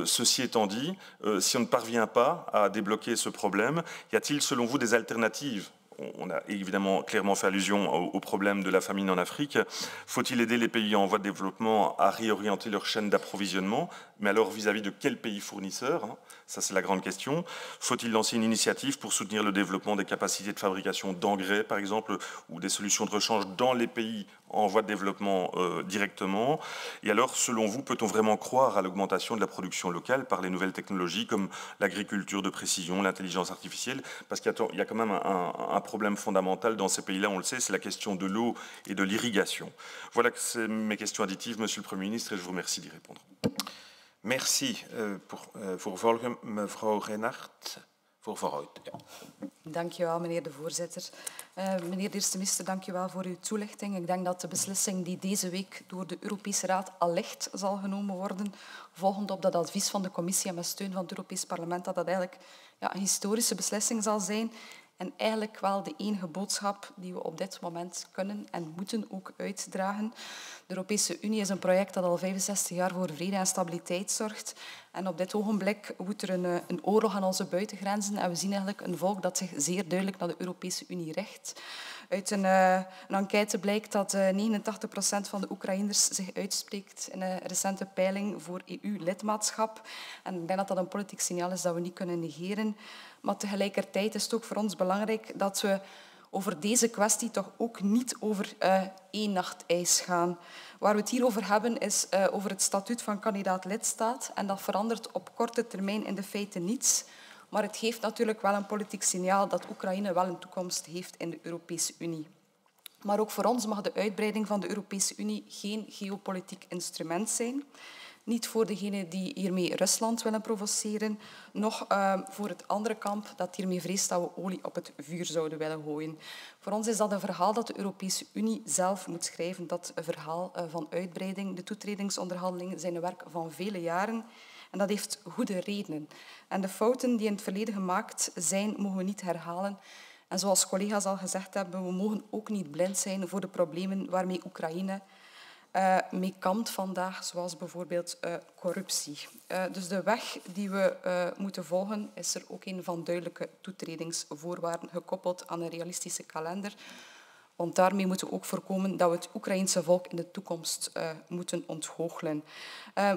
Ceci étant dit, si on ne parvient pas à débloquer ce problème, y a-t-il selon vous des alternatives on a évidemment clairement fait allusion au problème de la famine en Afrique. Faut-il aider les pays en voie de développement à réorienter leur chaîne d'approvisionnement? Mais alors vis-à-vis de quel pays fournisseur, hein? Ça, c'est la grande question. Faut-il lancer une initiative pour soutenir le développement des capacités de fabrication d'engrais, par exemple, ou des solutions de rechange dans les pays en voie de développement directement? Et alors, selon vous, peut-on vraiment croire à l'augmentation de la production locale par les nouvelles technologies comme l'agriculture de précision, l'intelligence artificielle? Parce qu'il y a quand même un problème fondamental dans ces pays-là, on le sait, c'est la question de l'eau et de l'irrigation. Voilà que c'est mes questions additives, Monsieur le Premier ministre, et je vous remercie d'y répondre. Merci. Voor volgen, mevrouw Reinhardt. Voor vooruit. Ja. Dank u wel, meneer de voorzitter. Meneer de eerste minister, dank u wel voor uw toelichting. Ik denk dat de beslissing die deze week door de Europese Raad allicht zal genomen worden, volgend op dat advies van de commissie en met steun van het Europees Parlement, dat eigenlijk een historische beslissing zal zijn. En eigenlijk wel de enige boodschap die we op dit moment kunnen en moeten ook uitdragen. De Europese Unie is een project dat al 65 jaar voor vrede en stabiliteit zorgt. En op dit ogenblik woedt er een oorlog aan onze buitengrenzen. En we zien eigenlijk een volk dat zich zeer duidelijk naar de Europese Unie richt. Uit een enquête blijkt dat 89% van de Oekraïners zich uitspreekt in een recente peiling voor EU-lidmaatschap. En ik denk dat dat een politiek signaal is dat we niet kunnen negeren. Maar tegelijkertijd is het ook voor ons belangrijk dat we over deze kwestie toch ook niet over één nacht ijs gaan. Waar we het hier over hebben is over het statuut van kandidaat-lidstaat. En dat verandert op korte termijn in de feite niets. Maar het geeft natuurlijk wel een politiek signaal dat Oekraïne wel een toekomst heeft in de Europese Unie. Maar ook voor ons mag de uitbreiding van de Europese Unie geen geopolitiek instrument zijn. Niet voor degenen die hiermee Rusland willen provoceren, nog voor het andere kamp dat hiermee vreest dat we olie op het vuur zouden willen gooien. Voor ons is dat een verhaal dat de Europese Unie zelf moet schrijven. Dat verhaal van uitbreiding. De toetredingsonderhandelingen zijn een werk van vele jaren. En dat heeft goede redenen. En de fouten die in het verleden gemaakt zijn, mogen we niet herhalen. En zoals collega's al gezegd hebben, we mogen ook niet blind zijn voor de problemen waarmee Oekraïne mee kampt vandaag, zoals bijvoorbeeld corruptie. Dus de weg die we moeten volgen is er ook een van duidelijke toetredingsvoorwaarden gekoppeld aan een realistische kalender. Want daarmee moeten we ook voorkomen dat we het Oekraïense volk in de toekomst moeten ontgoochelen.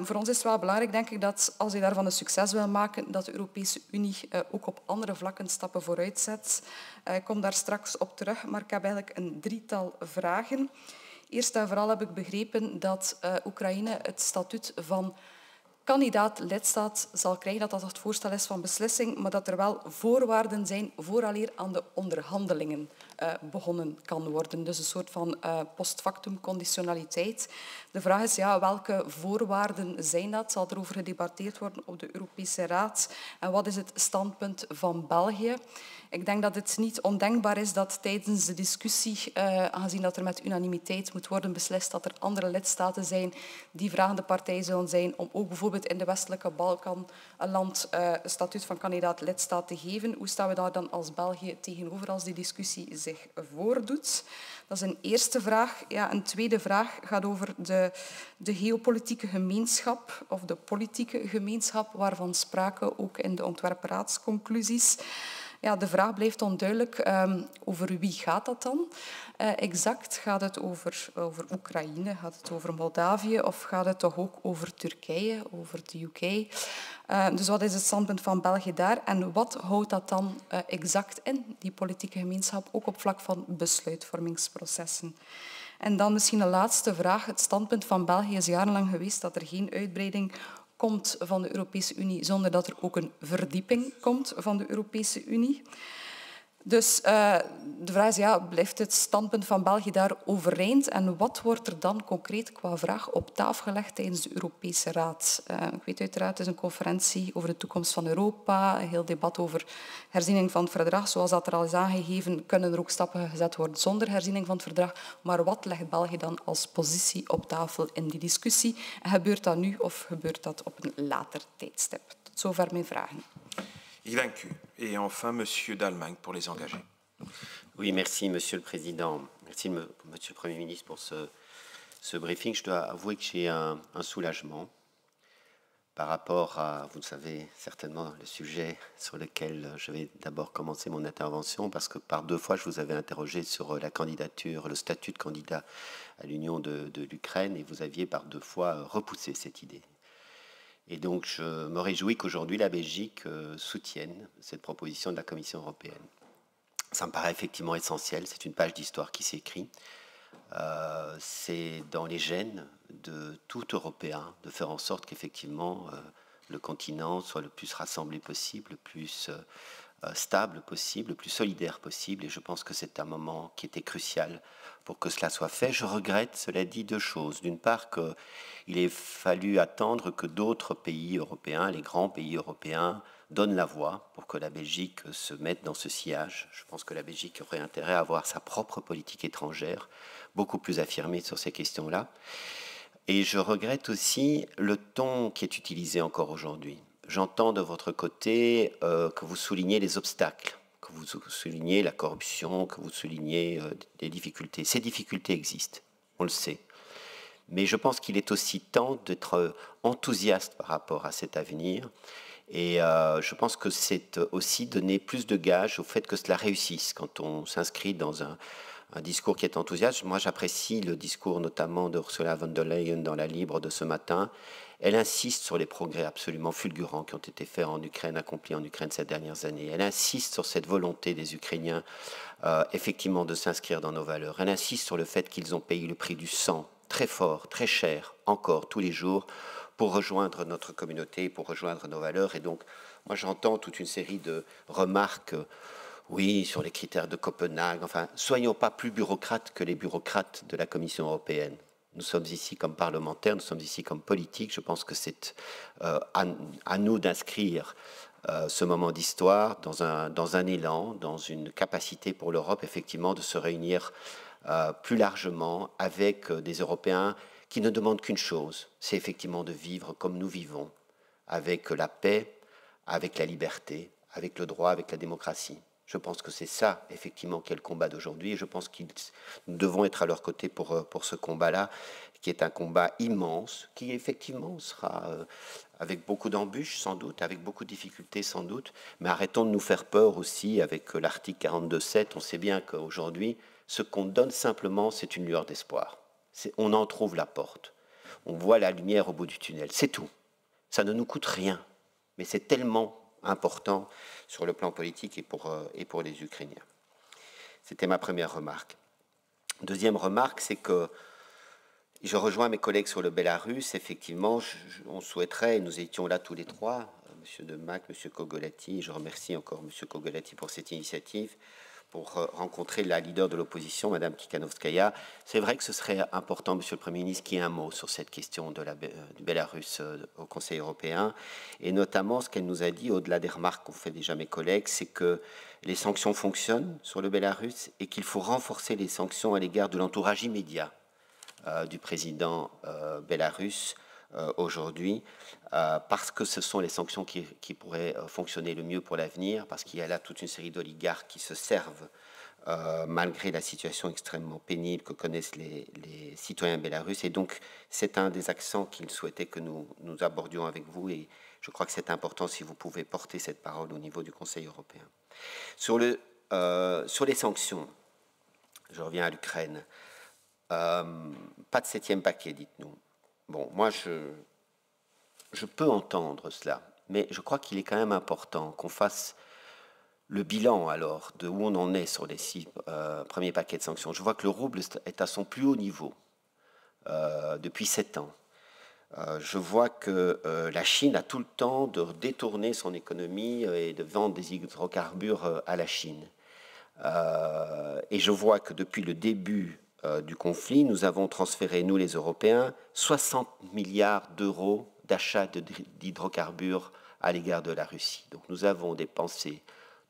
Voor ons is het wel belangrijk, denk ik, dat als je daarvan een succes wil maken, dat de Europese Unie ook op andere vlakken stappen vooruit zet. Ik kom daar straks op terug, maar ik heb eigenlijk een drietal vragen. Eerst en vooral heb ik begrepen dat Oekraïne het statuut van kandidaat-lidstaat zal krijgen, dat dat het voorstel is van beslissing, maar dat er wel voorwaarden zijn vooraleer aan de onderhandelingen begonnen kan worden. Dus een soort van post-factum conditionaliteit. De vraag is, welke voorwaarden zijn dat? Zal er over gedebatteerd worden op de Europese Raad? En wat is het standpunt van België? Ik denk dat het niet ondenkbaar is dat tijdens de discussie, aangezien dat er met unanimiteit moet worden beslist, dat er andere lidstaten zijn die vragende partij zullen zijn om ook bijvoorbeeld in de westelijke Balkan een land een statuut van kandidaat-lidstaat te geven. Hoe staan we daar dan als België tegenover als die discussie zich voordoet? Dat is een eerste vraag. Een tweede vraag gaat over de geopolitieke gemeenschap of de politieke gemeenschap, waarvan sprake ook in de ontwerpraadsconclusies. De vraag blijft onduidelijk. Over wie gaat dat dan? Exact, gaat het over Oekraïne, gaat het over Moldavië of gaat het toch ook over Turkije, over de UK? Dus wat is het standpunt van België daar en wat houdt dat dan exact in, die politieke gemeenschap, ook op vlak van besluitvormingsprocessen? En dan misschien een laatste vraag. Het standpunt van België is jarenlang geweest dat er geen uitbreiding komt van de Europese Unie zonder dat er ook een verdieping komt van de Europese Unie. Dus de vraag is, blijft het standpunt van België daar overeind? En wat wordt er dan concreet qua vraag op tafel gelegd tijdens de Europese Raad? Ik weet uiteraard, het is een conferentie over de toekomst van Europa, een heel debat over herziening van het verdrag. Zoals dat er al is aangegeven, kunnen er ook stappen gezet worden zonder herziening van het verdrag. Maar wat legt België dan als positie op tafel in die discussie? En gebeurt dat nu of gebeurt dat op een later tijdstip? Tot zover mijn vragen. Ik dank u. Et enfin, Monsieur d'Allemagne pour les engagés. Oui, merci, Monsieur le Président. Merci, Monsieur le Premier ministre, pour ce briefing. Je dois avouer que j'ai un soulagement. par rapport à, vous savez certainement, le sujet sur lequel je vais d'abord commencer mon intervention, parce que par 2 fois, je vous avais interrogé sur la candidature, le statut de candidat à l'Union de l'Ukraine, et vous aviez par 2 fois repoussé cette idée. Et donc, je me réjouis qu'aujourd'hui, la Belgique soutienne cette proposition de la Commission européenne. Ça me paraît effectivement essentiel, c'est une page d'histoire qui s'écrit. C'est dans les gènes de tout Européen de faire en sorte qu'effectivement le continent soit le plus rassemblé possible, le plus stable possible, le plus solidaire possible. Et je pense que c'est un moment qui était crucial pour que cela soit fait. Je regrette, cela dit, 2 choses. D'une part, qu'il ait fallu attendre que d'autres pays européens, les grands pays européens, donnent la voix pour que la Belgique se mette dans ce sillage. Je pense que la Belgique aurait intérêt à avoir sa propre politique étrangère, beaucoup plus affirmée sur ces questions-là. Et je regrette aussi le ton qui est utilisé encore aujourd'hui. J'entends de votre côté que vous soulignez les obstacles, que vous soulignez la corruption, que vous soulignez des difficultés. Ces difficultés existent, on le sait. Mais je pense qu'il est aussi temps d'être enthousiaste par rapport à cet avenir. Et je pense que c'est aussi donner plus de gages au fait que cela réussisse quand on s'inscrit dans un discours qui est enthousiaste. Moi, j'apprécie le discours notamment d'Ursula von der Leyen dans la Libre de ce matin. Elle insiste sur les progrès absolument fulgurants qui ont été faits en Ukraine, accomplis en Ukraine ces dernières années. Elle insiste sur cette volonté des Ukrainiens, effectivement, de s'inscrire dans nos valeurs. Elle insiste sur le fait qu'ils ont payé le prix du sang, très fort, très cher, encore, tous les jours, pour rejoindre notre communauté, pour rejoindre nos valeurs. Et donc, moi, j'entends toute une série de remarques, oui, sur les critères de Copenhague. Enfin, soyons pas plus bureaucrates que les bureaucrates de la Commission européenne. Nous sommes ici comme parlementaires, nous sommes ici comme politiques. Je pense que c'est à nous d'inscrire ce moment d'histoire dans un élan, dans une capacité pour l'Europe, effectivement, de se réunir plus largement avec des Européens qui ne demandent qu'une chose, c'est effectivement de vivre comme nous vivons, avec la paix, avec la liberté, avec le droit, avec la démocratie. Je pense que c'est ça, effectivement, qu'est le combat d'aujourd'hui, et je pense que nous devons être à leur côté pour ce combat-là, qui est un combat immense, qui effectivement sera avec beaucoup d'embûches, sans doute, avec beaucoup de difficultés, sans doute, mais arrêtons de nous faire peur aussi avec l'article 42.7. On sait bien qu'aujourd'hui, ce qu'on donne simplement, c'est une lueur d'espoir. On en trouve la porte. On voit la lumière au bout du tunnel. C'est tout. Ça ne nous coûte rien. Mais c'est tellement important sur le plan politique et pour les Ukrainiens. C'était ma première remarque. Deuxième remarque, c'est que je rejoins mes collègues sur le Bélarus. Effectivement, on souhaiterait, et nous étions là tous les trois, M. Demac, M. Kogolati, et je remercie encore M. Kogolati pour cette initiative, pour rencontrer la leader de l'opposition, Mme Tikhanovskaya. C'est vrai que ce serait important, Monsieur le Premier ministre, qu'il y ait un mot sur cette question du Bélarus au Conseil européen. Et notamment, ce qu'elle nous a dit, au-delà des remarques qu'ont fait déjà mes collègues, c'est que les sanctions fonctionnent sur le Bélarus et qu'il faut renforcer les sanctions à l'égard de l'entourage immédiat du président bélarusse aujourd'hui, parce que ce sont les sanctions qui pourraient fonctionner le mieux pour l'avenir, parce qu'il y a là toute une série d'oligarques qui se servent, malgré la situation extrêmement pénible que connaissent les citoyens bélarusses. Et donc, c'est un des accents qu'il souhaitait que nous abordions avec vous, et je crois que c'est important si vous pouvez porter cette parole au niveau du Conseil européen. Sur les sanctions, je reviens à l'Ukraine. Pas de 7e paquet, dites-nous. Bon, moi, je peux entendre cela, mais je crois qu'il est quand même important qu'on fasse le bilan, alors, de où on en est sur les 6 premiers paquets de sanctions. Je vois que le rouble est à son plus haut niveau depuis 7 ans. Je vois que la Chine a tout le temps de détourner son économie et de vendre des hydrocarbures à la Chine. Et je vois que depuis le début du conflit, nous avons transféré, nous les Européens, 60 milliards d'euros d'achat d'hydrocarbures à l'égard de la Russie. Donc nous avons dépensé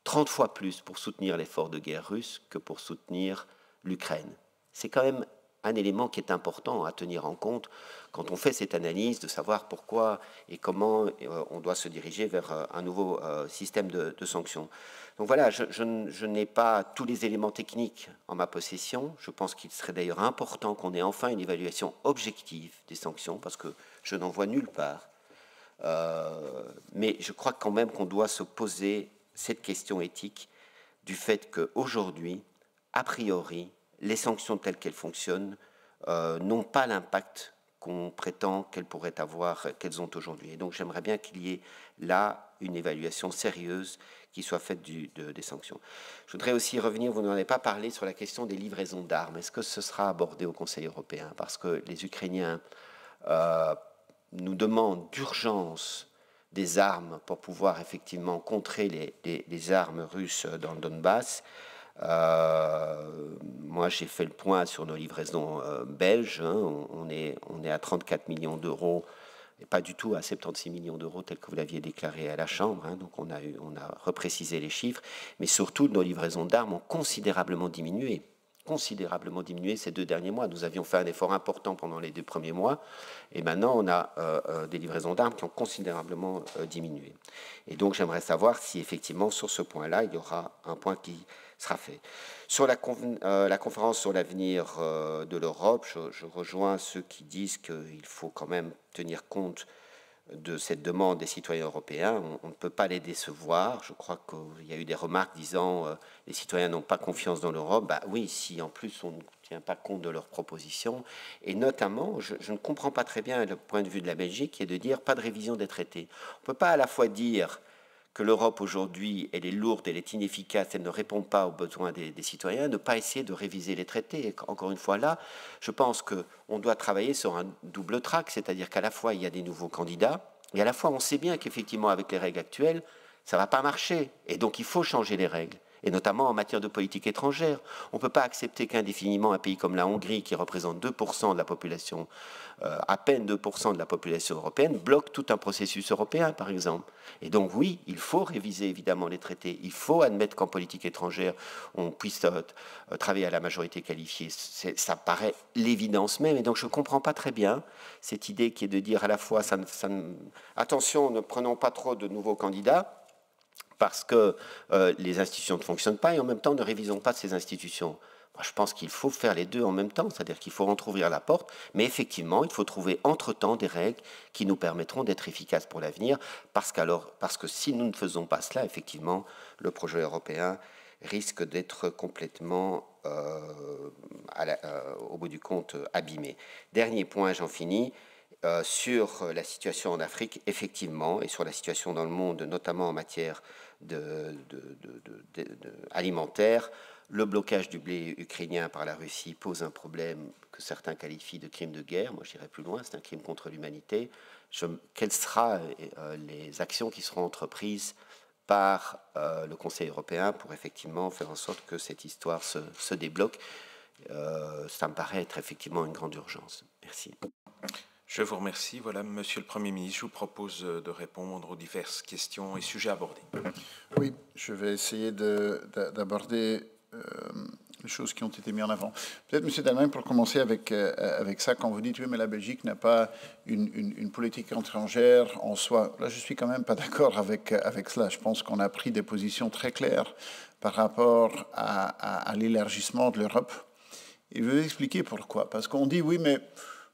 30 fois plus pour soutenir l'effort de guerre russe que pour soutenir l'Ukraine. C'est quand même un élément qui est important à tenir en compte quand on fait cette analyse, de savoir pourquoi et comment on doit se diriger vers un nouveau système de sanctions. Donc voilà, je n'ai pas tous les éléments techniques en ma possession. Je pense qu'il serait d'ailleurs important qu'on ait enfin une évaluation objective des sanctions, parce que je n'en vois nulle part Mais je crois quand même qu'on doit se poser cette question éthique du fait qu'aujourd'hui, a priori, les sanctions telles qu'elles fonctionnent n'ont pas l'impact qu'on prétend qu'elles pourraient avoir, qu'elles ont aujourd'hui. Et donc j'aimerais bien qu'il y ait là une évaluation sérieuse qui soit faite des sanctions. Je voudrais aussi revenir, vous n'en avez pas parlé, sur la question des livraisons d'armes. Est-ce que ce sera abordé au Conseil européen? Parce que les Ukrainiens nous demandent d'urgence des armes pour pouvoir effectivement contrer les armes russes dans le Donbass. Moi, j'ai fait le point sur nos livraisons belges. Hein. On est à 34 millions d'euros, et pas du tout à 76 millions d'euros tel que vous l'aviez déclaré à la Chambre. Hein. Donc, on a reprécisé les chiffres. Mais surtout, nos livraisons d'armes ont considérablement diminué ces 2 derniers mois. Nous avions fait un effort important pendant les 2 premiers mois, et maintenant on a des livraisons d'armes qui ont considérablement diminué. Et donc j'aimerais savoir si effectivement sur ce point-là, il y aura un point qui sera fait. Sur la conférence sur l'avenir de l'Europe, je rejoins ceux qui disent qu'il faut quand même tenir compte de cette demande des citoyens européens. On ne peut pas les décevoir. Je crois qu'il y a eu des remarques disant les citoyens n'ont pas confiance dans l'Europe. Bah oui, si en plus on ne tient pas compte de leurs propositions. Et notamment, je ne comprends pas très bien le point de vue de la Belgique qui est de dire pas de révision des traités. On ne peut pas à la fois dire que l'Europe aujourd'hui, elle est lourde, elle est inefficace, elle ne répond pas aux besoins des citoyens, ne pas essayer de réviser les traités. Et encore une fois, là, je pense qu'on doit travailler sur un double track, c'est-à-dire qu'à la fois, il y a des nouveaux candidats, et à la fois, on sait bien qu'effectivement, avec les règles actuelles, ça ne va pas marcher. Et donc, il faut changer les règles, et notamment en matière de politique étrangère. On ne peut pas accepter qu'indéfiniment un pays comme la Hongrie, qui représente 2% de la population, à peine 2% de la population européenne, bloque tout un processus européen, par exemple. Et donc, oui, il faut réviser évidemment les traités. Il faut admettre qu'en politique étrangère, on puisse travailler à la majorité qualifiée. Ça paraît l'évidence même. Et donc, je ne comprends pas très bien cette idée qui est de dire à la fois, attention, ne prenons pas trop de nouveaux candidats, parce que les institutions ne fonctionnent pas, et en même temps, ne révisons pas ces institutions. Moi, je pense qu'il faut faire les deux en même temps, c'est-à-dire qu'il faut entrouvrir la porte, mais effectivement, il faut trouver entre-temps des règles qui nous permettront d'être efficaces pour l'avenir, parce que si nous ne faisons pas cela, effectivement, le projet européen risque d'être complètement, au bout du compte, abîmé. Dernier point, j'en finis. Sur la situation en Afrique, effectivement, et sur la situation dans le monde, notamment en matière alimentaire, le blocage du blé ukrainien par la Russie pose un problème que certains qualifient de crime de guerre. Moi, j'irai plus loin, c'est un crime contre l'humanité. Quelles seront les actions qui seront entreprises par le Conseil européen pour effectivement faire en sorte que cette histoire se débloque? Ça me paraît être effectivement une grande urgence. Merci. Je vous remercie. Voilà, Monsieur le Premier ministre, je vous propose de répondre aux diverses questions et sujets abordés. Oui, je vais essayer d'aborder les choses qui ont été mises en avant. Peut-être, M. Delmain, pour commencer avec ça, quand vous dites, oui, mais la Belgique n'a pas une politique étrangère en soi. Là, je ne suis quand même pas d'accord avec cela. Je pense qu'on a pris des positions très claires par rapport à l'élargissement de l'Europe. Et je vais vous expliquer pourquoi. Parce qu'on dit, oui, mais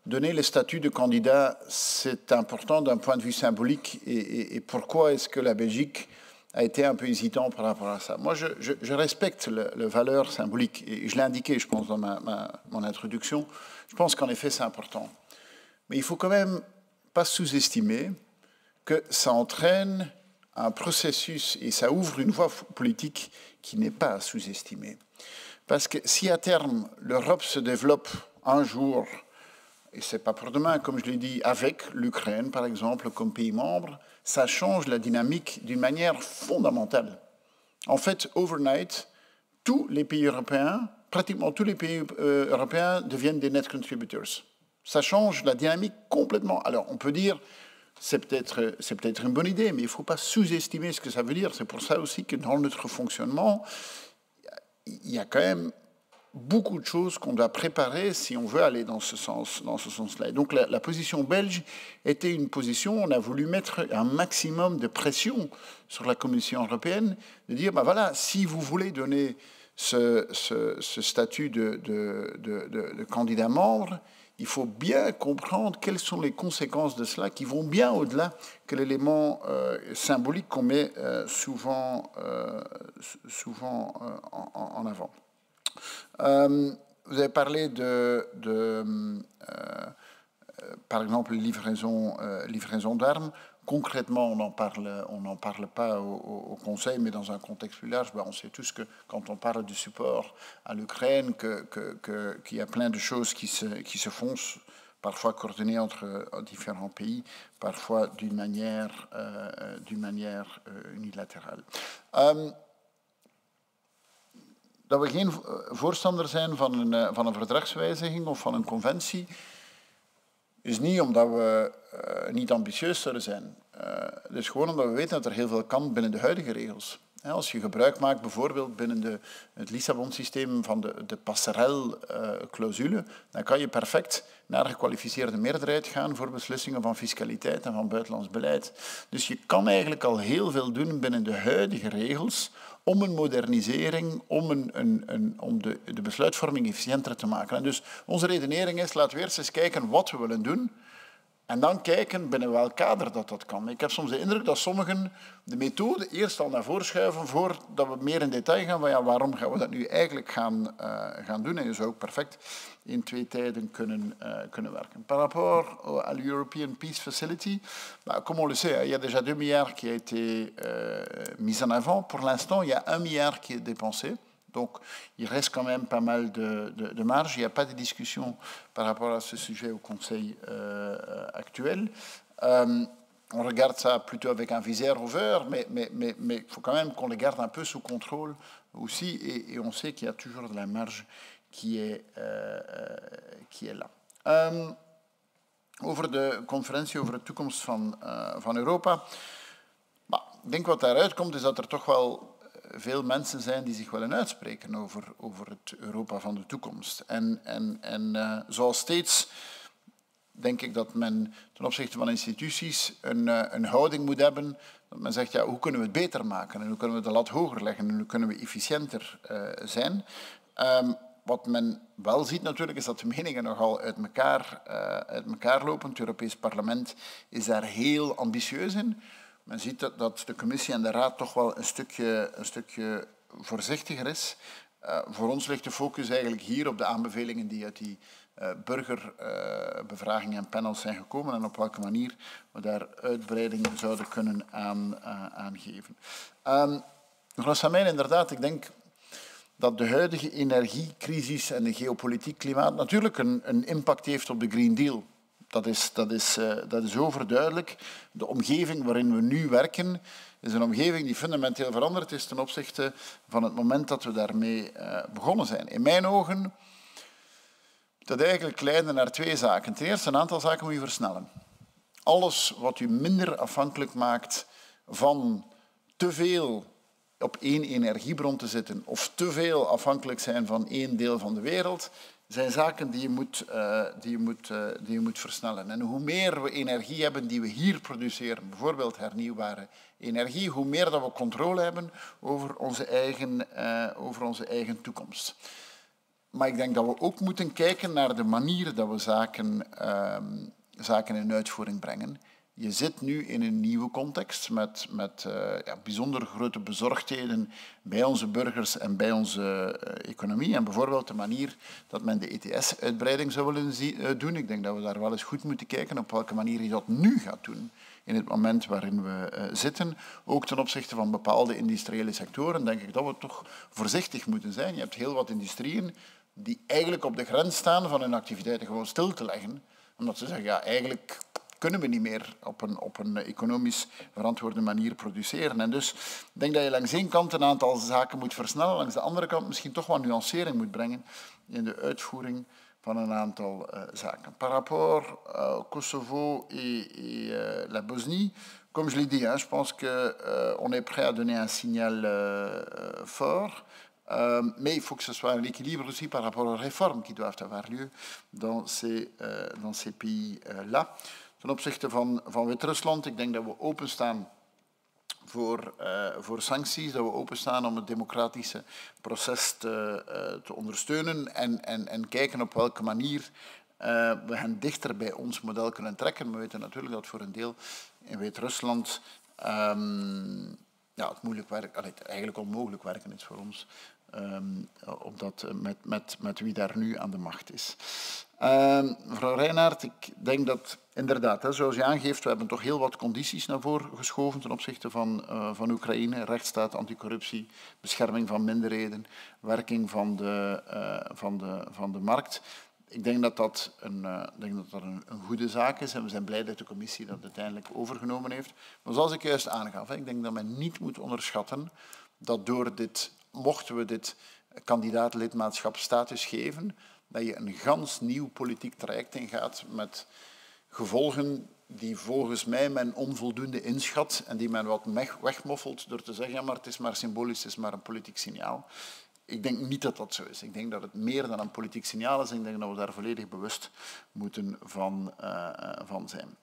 donner le statut de candidat, c'est important d'un point de vue symbolique. Et pourquoi est-ce que la Belgique a été un peu hésitant par rapport à ça? Moi, je respecte la valeur symbolique. Et je l'ai indiqué, je pense, dans mon introduction. Je pense qu'en effet, c'est important. Mais il ne faut quand même pas sous-estimer que ça entraîne un processus et ça ouvre une voie politique qui n'est pas à sous-estimer. Parce que si à terme, l'Europe se développe un jour, et ce n'est pas pour demain, comme je l'ai dit, avec l'Ukraine, par exemple, comme pays membre, ça change la dynamique d'une manière fondamentale. En fait, overnight, tous les pays européens, pratiquement tous les pays européens deviennent des net contributors. Ça change la dynamique complètement. Alors, on peut dire, c'est peut-être une bonne idée, mais il ne faut pas sous-estimer ce que ça veut dire. C'est pour ça aussi que dans notre fonctionnement, il y a quand même beaucoup de choses qu'on doit préparer si on veut aller dans ce sens-là. Et donc la position belge était une position, on a voulu mettre un maximum de pression sur la Commission européenne, de dire, ben voilà, si vous voulez donner ce statut de candidat membre, il faut bien comprendre quelles sont les conséquences de cela qui vont bien au-delà que l'élément symbolique qu'on met souvent en avant. Vous avez parlé par exemple, livraison d'armes. Concrètement, on n'en parle pas au Conseil, mais dans un contexte plus large, on sait tous que quand on parle du support à l'Ukraine, qu'il y a plein de choses qui se font, parfois coordonnées entre différents pays, parfois d'une manière unilatérale. Dat we geen voorstander zijn van een verdragswijziging of van een conventie, is niet omdat we niet ambitieus zouden zijn. Het is gewoon omdat we weten dat er heel veel kan binnen de huidige regels. Als je gebruik maakt bijvoorbeeld binnen het Lissabon-systeem van de passerelle-clausule, dan kan je perfect naar een gekwalificeerde meerderheid gaan voor beslissingen van fiscaliteit en van buitenlands beleid. Dus je kan eigenlijk al heel veel doen binnen de huidige regels om een modernisering, om de besluitvorming efficiënter te maken. En dus onze redenering is, laten we eerst eens kijken wat we willen doen en dan kijken binnen welk kader dat kan. Ik heb soms de indruk dat sommigen de methode eerst al naar voren schuiven voordat we meer in detail gaan van waarom gaan we dat nu eigenlijk gaan doen. En je zou ook perfect in 2 tijden kunnen werken. Par rapport à l'European Peace Facility, comme on le sait, il y a déjà 2 milliards qui a été mis en avant. Pour l'instant, il y a 1 milliard qui est dépensé. Donc, il reste quand même pas mal de marge. Il n'y a pas de discussion par rapport à ce sujet au Conseil actuel. On regarde ça plutôt avec un viseur ouvert, mais il faut quand même qu'on le garde un peu sous contrôle aussi. Et on sait qu'il y a toujours de la marge qui est là. Over de conferentie over de toekomst van Europa. Ik denk wat daaruit komt, is dat er toch wel veel mensen zijn die zich willen uitspreken over het Europa van de toekomst. En zoals steeds denk ik dat men ten opzichte van instituties een houding moet hebben. Dat men zegt, hoe kunnen we het beter maken? En hoe kunnen we de lat hoger leggen? En hoe kunnen we efficiënter zijn? Wat men wel ziet natuurlijk, is dat de meningen nogal uit elkaar lopen. Het Europees Parlement is daar heel ambitieus in. Men ziet dat de commissie en de raad toch wel een stukje voorzichtiger is. Voor ons ligt de focus eigenlijk hier op de aanbevelingen die uit die burgerbevragen en panels zijn gekomen en op welke manier we daar uitbreiding zouden kunnen aangeven. Grosso inderdaad, ik denk dat de huidige energiecrisis en de geopolitiek klimaat natuurlijk een impact heeft op de Green Deal. Dat is overduidelijk. De omgeving waarin we nu werken is een omgeving die fundamenteel veranderd is ten opzichte van het moment dat we daarmee begonnen zijn. In mijn ogen dat eigenlijk leidde naar 2 zaken. Ten eerste, een aantal zaken moet je versnellen. Alles wat u minder afhankelijk maakt van te veel op 1 energiebron te zitten of te veel afhankelijk zijn van 1 deel van de wereld, zijn zaken die je moet versnellen. En hoe meer we energie hebben die we hier produceren, bijvoorbeeld hernieuwbare energie, hoe meer dat we controle hebben over onze eigen toekomst. Maar ik denk dat we ook moeten kijken naar de manier dat we zaken in uitvoering brengen. Je zit nu in een nieuwe context met bijzonder grote bezorgdheden bij onze burgers en bij onze economie. En bijvoorbeeld de manier dat men de ETS-uitbreiding zou willen doen. Ik denk dat we daar wel eens goed moeten kijken op welke manier je dat nu gaat doen in het moment waarin we zitten. Ook ten opzichte van bepaalde industriële sectoren denk ik dat we toch voorzichtig moeten zijn. Je hebt heel wat industrieën die eigenlijk op de grens staan van hun activiteiten gewoon stil te leggen. Omdat ze zeggen, eigenlijk kunnen we niet meer op een economisch verantwoorde manier produceren. En dus ik denk dat je langs één kant een aantal zaken moet versnellen, langs de andere kant misschien toch wat nuancering moet brengen in de uitvoering van een aantal zaken. Par rapport Kosovo et la Bosnie, comme je l'ai dit, je pense qu'on est prêt à donner un signal fort. Mais il faut que ce soit un équilibre aussi par rapport aux réformes qui doivent avoir lieu dans ces pays-là. Ten opzichte van Wit-Rusland, ik denk dat we openstaan voor sancties, dat we openstaan om het democratische proces te ondersteunen en kijken op welke manier we hen dichter bij ons model kunnen trekken. Maar we weten natuurlijk dat voor een deel in Wit-Rusland het moeilijk werken, eigenlijk onmogelijk werken is voor ons. Met wie daar nu aan de macht is. Mevrouw Reinhard, ik denk dat inderdaad, zoals u aangeeft, we hebben toch heel wat condities naar voren geschoven ten opzichte van Oekraïne. Rechtsstaat, anticorruptie, bescherming van minderheden, werking van de markt. Ik denk dat dat een goede zaak is en we zijn blij dat de commissie dat uiteindelijk overgenomen heeft. Maar zoals ik juist aangaf, ik denk dat men niet moet onderschatten dat mochten we dit kandidaat-lidmaatschapsstatus geven, dat je een gans nieuw politiek traject ingaat met gevolgen die volgens mij men onvoldoende inschat en die men wat wegmoffelt door te zeggen, ja, maar het is maar symbolisch, het is maar een politiek signaal. Ik denk niet dat dat zo is. Ik denk dat het meer dan een politiek signaal is. Ik denk dat we daar volledig bewust moeten van zijn.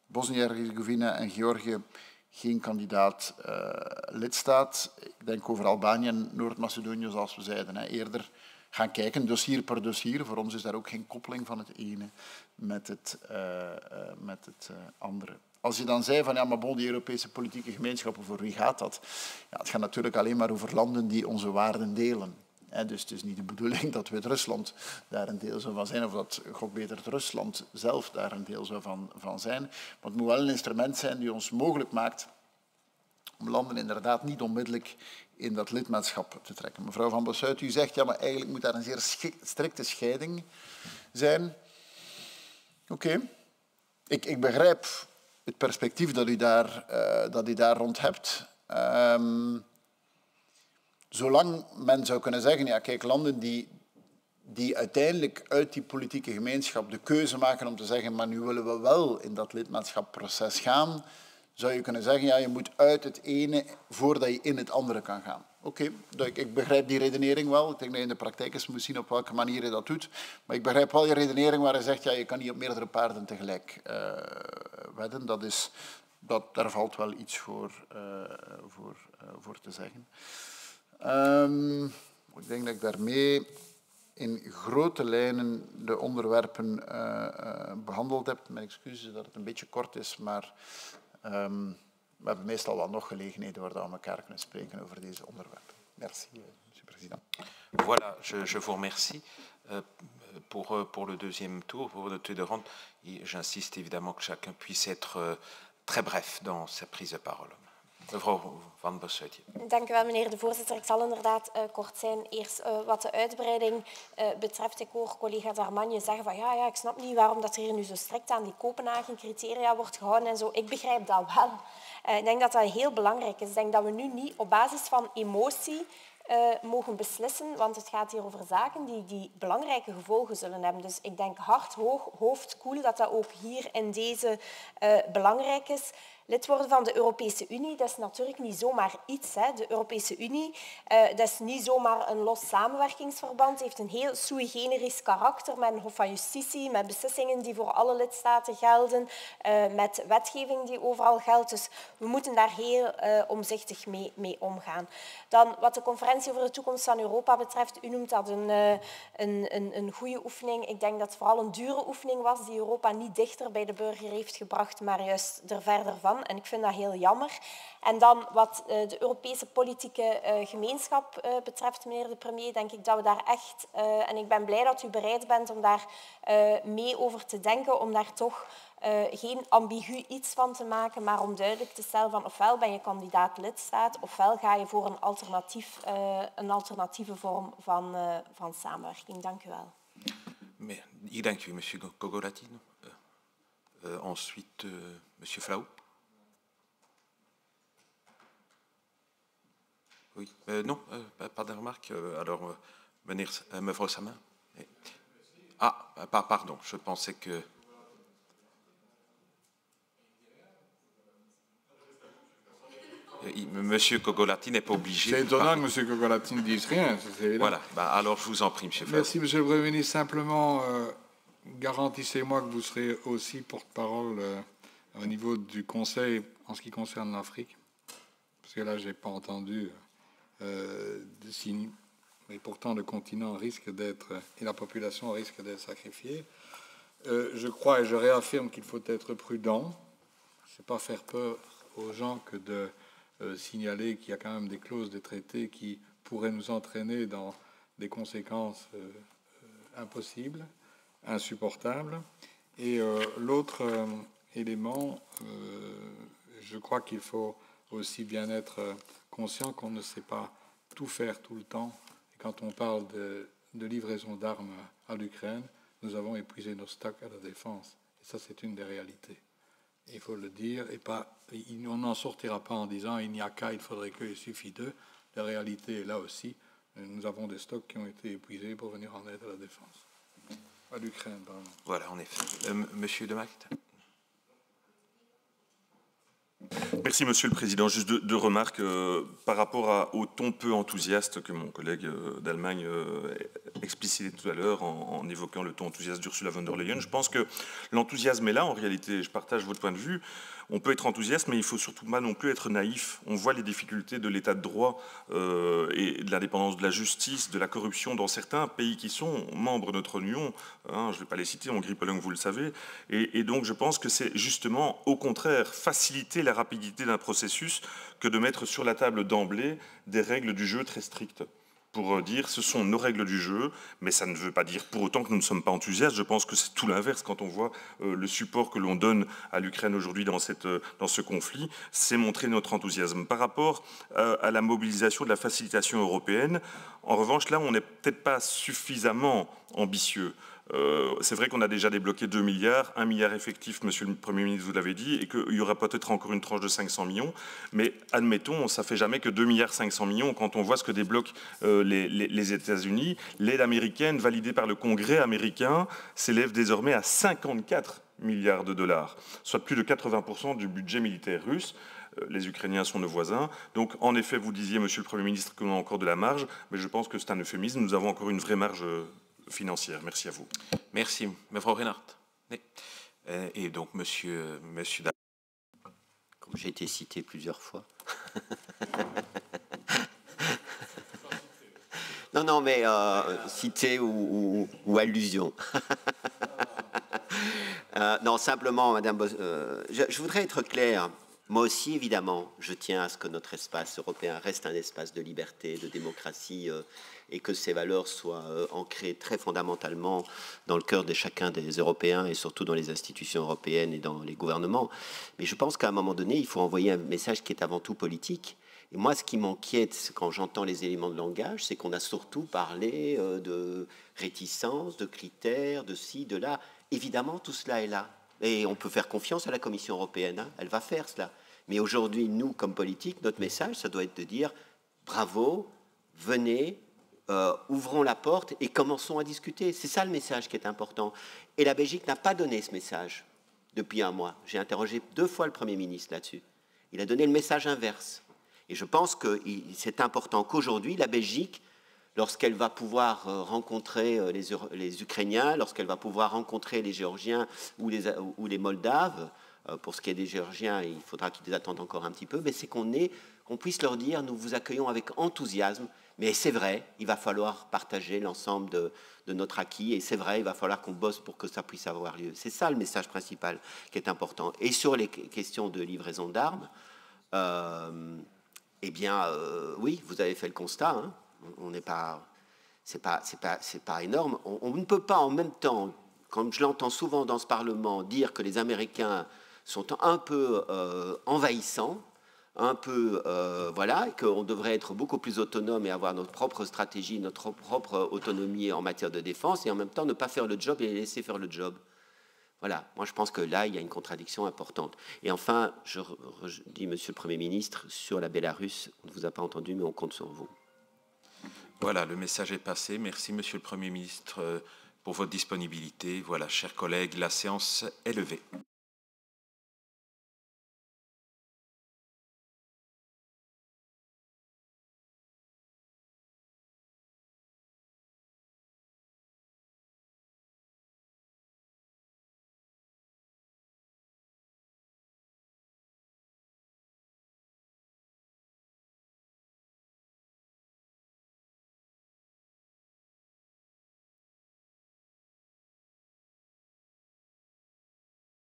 Bosnië-Herzegovina en Georgië geen kandidaat lidstaat. Ik denk over Albanië en Noord-Macedonië, zoals we zeiden, eerder gaan kijken, dossier per dossier. Voor ons is daar ook geen koppeling van het ene met het andere. Als je dan zei van ja, maar bon, die Europese politieke gemeenschappen, voor wie gaat dat? Ja, het gaat natuurlijk alleen maar over landen die onze waarden delen. Dus het is niet de bedoeling dat Wit-Rusland daar een deel zou van zijn, of dat, god beter, het Rusland zelf daar een deel zou van zijn. Maar het moet wel een instrument zijn die ons mogelijk maakt om landen inderdaad niet onmiddellijk in dat lidmaatschap te trekken. Mevrouw Van Bossuyt, u zegt, ja, maar eigenlijk moet daar een zeer strikte scheiding zijn. Oké. Ik begrijp het perspectief dat u daar rond hebt. Zolang men zou kunnen zeggen, ja, kijk, landen die uiteindelijk uit die politieke gemeenschap de keuze maken om te zeggen, maar nu willen we wel in dat lidmaatschapproces gaan, zou je kunnen zeggen, ja, je moet uit het ene voordat je in het andere kan gaan. Oké, ik begrijp die redenering wel. Ik denk dat je in de praktijk eens moet zien op welke manier je dat doet. Maar ik begrijp wel je redenering waar je zegt, ja, je kan niet op meerdere paarden tegelijk wedden. Daar valt wel iets voor te zeggen. Ik denk dat ik daarmee in grote lijnen de onderwerpen behandeld heb. Mijn excuses dat het een beetje kort is, maar we hebben meestal wel nog gelegenheden waar we elkaar kunnen spreken over deze onderwerpen. Merci, monsieur le président. Voilà, je vous remercie. Pour le deuxième tour, pour de tweede ronde, j'insiste évidemment que chacun puisse être très bref dans sa prise de parole. Mevrouw Van Bossuyt. Dank u wel, meneer de voorzitter. Ik zal inderdaad kort zijn. Eerst wat de uitbreiding betreft. Ik hoor collega Darmagne zeggen van ja, ik snap niet waarom dat er hier nu zo strikt aan die Kopenhagen-criteria wordt gehouden en zo. Ik begrijp dat wel. Ik denk dat dat heel belangrijk is. Ik denk dat we nu niet op basis van emotie mogen beslissen, want het gaat hier over zaken die belangrijke gevolgen zullen hebben. Dus ik denk hard, hoog, hoofd, koel, dat ook hier in deze belangrijk is. Lid worden van de Europese Unie, dat is natuurlijk niet zomaar iets. Hè. De Europese Unie, dat is niet zomaar een los samenwerkingsverband. Het heeft een heel sui generis karakter, met een hof van justitie, met beslissingen die voor alle lidstaten gelden, met wetgeving die overal geldt. Dus we moeten daar heel omzichtig mee omgaan. Dan wat de conferentie over de toekomst van Europa betreft, u noemt dat een goede oefening. Ik denk dat het vooral een dure oefening was die Europa niet dichter bij de burger heeft gebracht, maar juist er verder van. En ik vind dat heel jammer. En dan wat de Europese politieke gemeenschap betreft, meneer de premier, denk ik dat we daar echt, en ik ben blij dat u bereid bent om daar mee over te denken, om daar toch geen ambigu iets van te maken, maar om duidelijk te stellen van ofwel ben je kandidaat lidstaat, ofwel ga je voor een alternatieve vorm van samenwerking. Dank u wel. Ik dank u, monsieur Kogolatine. Ensuite, monsieur Flauw. Oui, non, pas de remarque. Alors, mevrouw Samin. Ah, pardon, je pensais que... Monsieur Kogolatine n'est pas obligé... C'est étonnant que monsieur Kogolatine ne dise rien, c'est évident. Voilà, alors je vous en prie, monsieur Flauw. Merci, monsieur le Premier ministre. Simplement, garantissez-moi que vous serez aussi porte-parole au niveau du Conseil en ce qui concerne l'Afrique. Parce que là, je n'ai pas entendu de signe mais pourtant le continent risque d'être, et la population risque d'être sacrifiée. Je crois et je réaffirme qu'il faut être prudent. Ce n'est pas faire peur aux gens que de signaler qu'il y a quand même des clauses des traités qui pourraient nous entraîner dans des conséquences impossibles, insupportables. Et l'autre élément, je crois qu'il faut aussi bien être conscient qu'on ne sait pas tout faire tout le temps. Et quand on parle de livraison d'armes à l'Ukraine, nous avons épuisé nos stocks à la défense. Et ça, c'est une des réalités. Il faut le dire. Et on n'en sortira pas en disant il n'y a qu'à, il faudrait que, il suffit d'eux. La réalité est là aussi. Nous avons des stocks qui ont été épuisés pour venir en aide à la défense. À l'Ukraine, pardon. Voilà, en effet. Monsieur de Macht. Merci, Monsieur le Président. Juste deux remarques par rapport au ton peu enthousiaste que mon collègue d'Allemagne explicitait tout à l'heure en évoquant le ton enthousiaste d'Ursula von der Leyen. Je pense que l'enthousiasme est là, en réalité. Je partage votre point de vue. On peut être enthousiaste, mais il ne faut surtout pas non plus être naïf. On voit les difficultés de l'état de droit et de l'indépendance de la justice, de la corruption dans certains pays qui sont membres de notre Union. Hein, je ne vais pas les citer, Hongrie, Pologne, vous le savez. Et donc, je pense que c'est justement, au contraire, faciliter la rapidité d'un processus que de mettre sur la table d'emblée des règles du jeu très strictes. Pour dire ce sont nos règles du jeu, mais ça ne veut pas dire pour autant que nous ne sommes pas enthousiastes. Je pense que c'est tout l'inverse quand on voit le support que l'on donne à l'Ukraine aujourd'hui dans ce conflit, c'est montrer notre enthousiasme. Par rapport à la mobilisation de la facilitation européenne, en revanche, là, on n'est peut-être pas suffisamment ambitieux. C'est vrai qu'on a déjà débloqué 2 milliards, 1 milliard effectif, Monsieur le Premier ministre, vous l'avez dit, et qu'il y aura peut-être encore une tranche de 500 millions, mais admettons, ça ne fait jamais que 2 milliards 500 millions quand on voit ce que débloquent les États-Unis. L'aide américaine, validée par le Congrès américain, s'élève désormais à 54 milliards de dollars, soit plus de 80% du budget militaire russe. Les Ukrainiens sont nos voisins. Donc, en effet, vous disiez, Monsieur le Premier ministre, que l'on a encore de la marge, mais je pense que c'est un euphémisme. Nous avons encore une vraie marge financière. Merci à vous. Merci. Mevrouw Reinhardt. Et donc, monsieur Comme j'ai été cité plusieurs fois. Non, mais cité ou allusion. Non, simplement, Madame je voudrais être clair. Moi aussi, évidemment, je tiens à ce que notre espace européen reste un espace de liberté, de démocratie, et que ces valeurs soient ancrées très fondamentalement dans le cœur de chacun des Européens et surtout dans les institutions européennes et dans les gouvernements. Mais je pense qu'à un moment donné, il faut envoyer un message qui est avant tout politique. Et moi, ce qui m'inquiète quand j'entends les éléments de langage, c'est qu'on a surtout parlé de réticence, de critères, de ci, de là. Évidemment, tout cela est là. Et on peut faire confiance à la Commission européenne, hein, elle va faire cela. Mais aujourd'hui, nous, comme politiques, notre message, ça doit être de dire bravo, venez, ouvrons la porte et commençons à discuter. C'est ça le message qui est important. Et la Belgique n'a pas donné ce message depuis un mois. J'ai interrogé 2 fois le Premier ministre là-dessus. Il a donné le message inverse. Et je pense que c'est important qu'aujourd'hui, la Belgique, lorsqu'elle va pouvoir rencontrer les Ukrainiens, lorsqu'elle va pouvoir rencontrer les Géorgiens ou les Moldaves, pour ce qui est des Géorgiens, il faudra qu'ils attendent encore un petit peu, mais c'est qu'on puisse leur dire, nous vous accueillons avec enthousiasme, mais c'est vrai, il va falloir partager l'ensemble de notre acquis, et c'est vrai, il va falloir qu'on bosse pour que ça puisse avoir lieu. C'est ça le message principal qui est important. Et sur les questions de livraison d'armes, eh bien, oui, vous avez fait le constat, hein. On n'est pas, c'est pas énorme. On ne peut pas en même temps, comme je l'entends souvent dans ce Parlement, dire que les Américains sont un peu envahissants, un peu, voilà, et qu'on devrait être beaucoup plus autonome et avoir notre propre stratégie, notre propre autonomie en matière de défense, et en même temps ne pas faire le job et les laisser faire le job. Voilà, moi je pense que là, il y a une contradiction importante. Et enfin, je dis, Monsieur le Premier ministre, sur la Bélarus, on ne vous a pas entendu, mais on compte sur vous. Voilà, le message est passé. Merci, Monsieur le Premier ministre, pour votre disponibilité. Voilà, chers collègues, la séance est levée.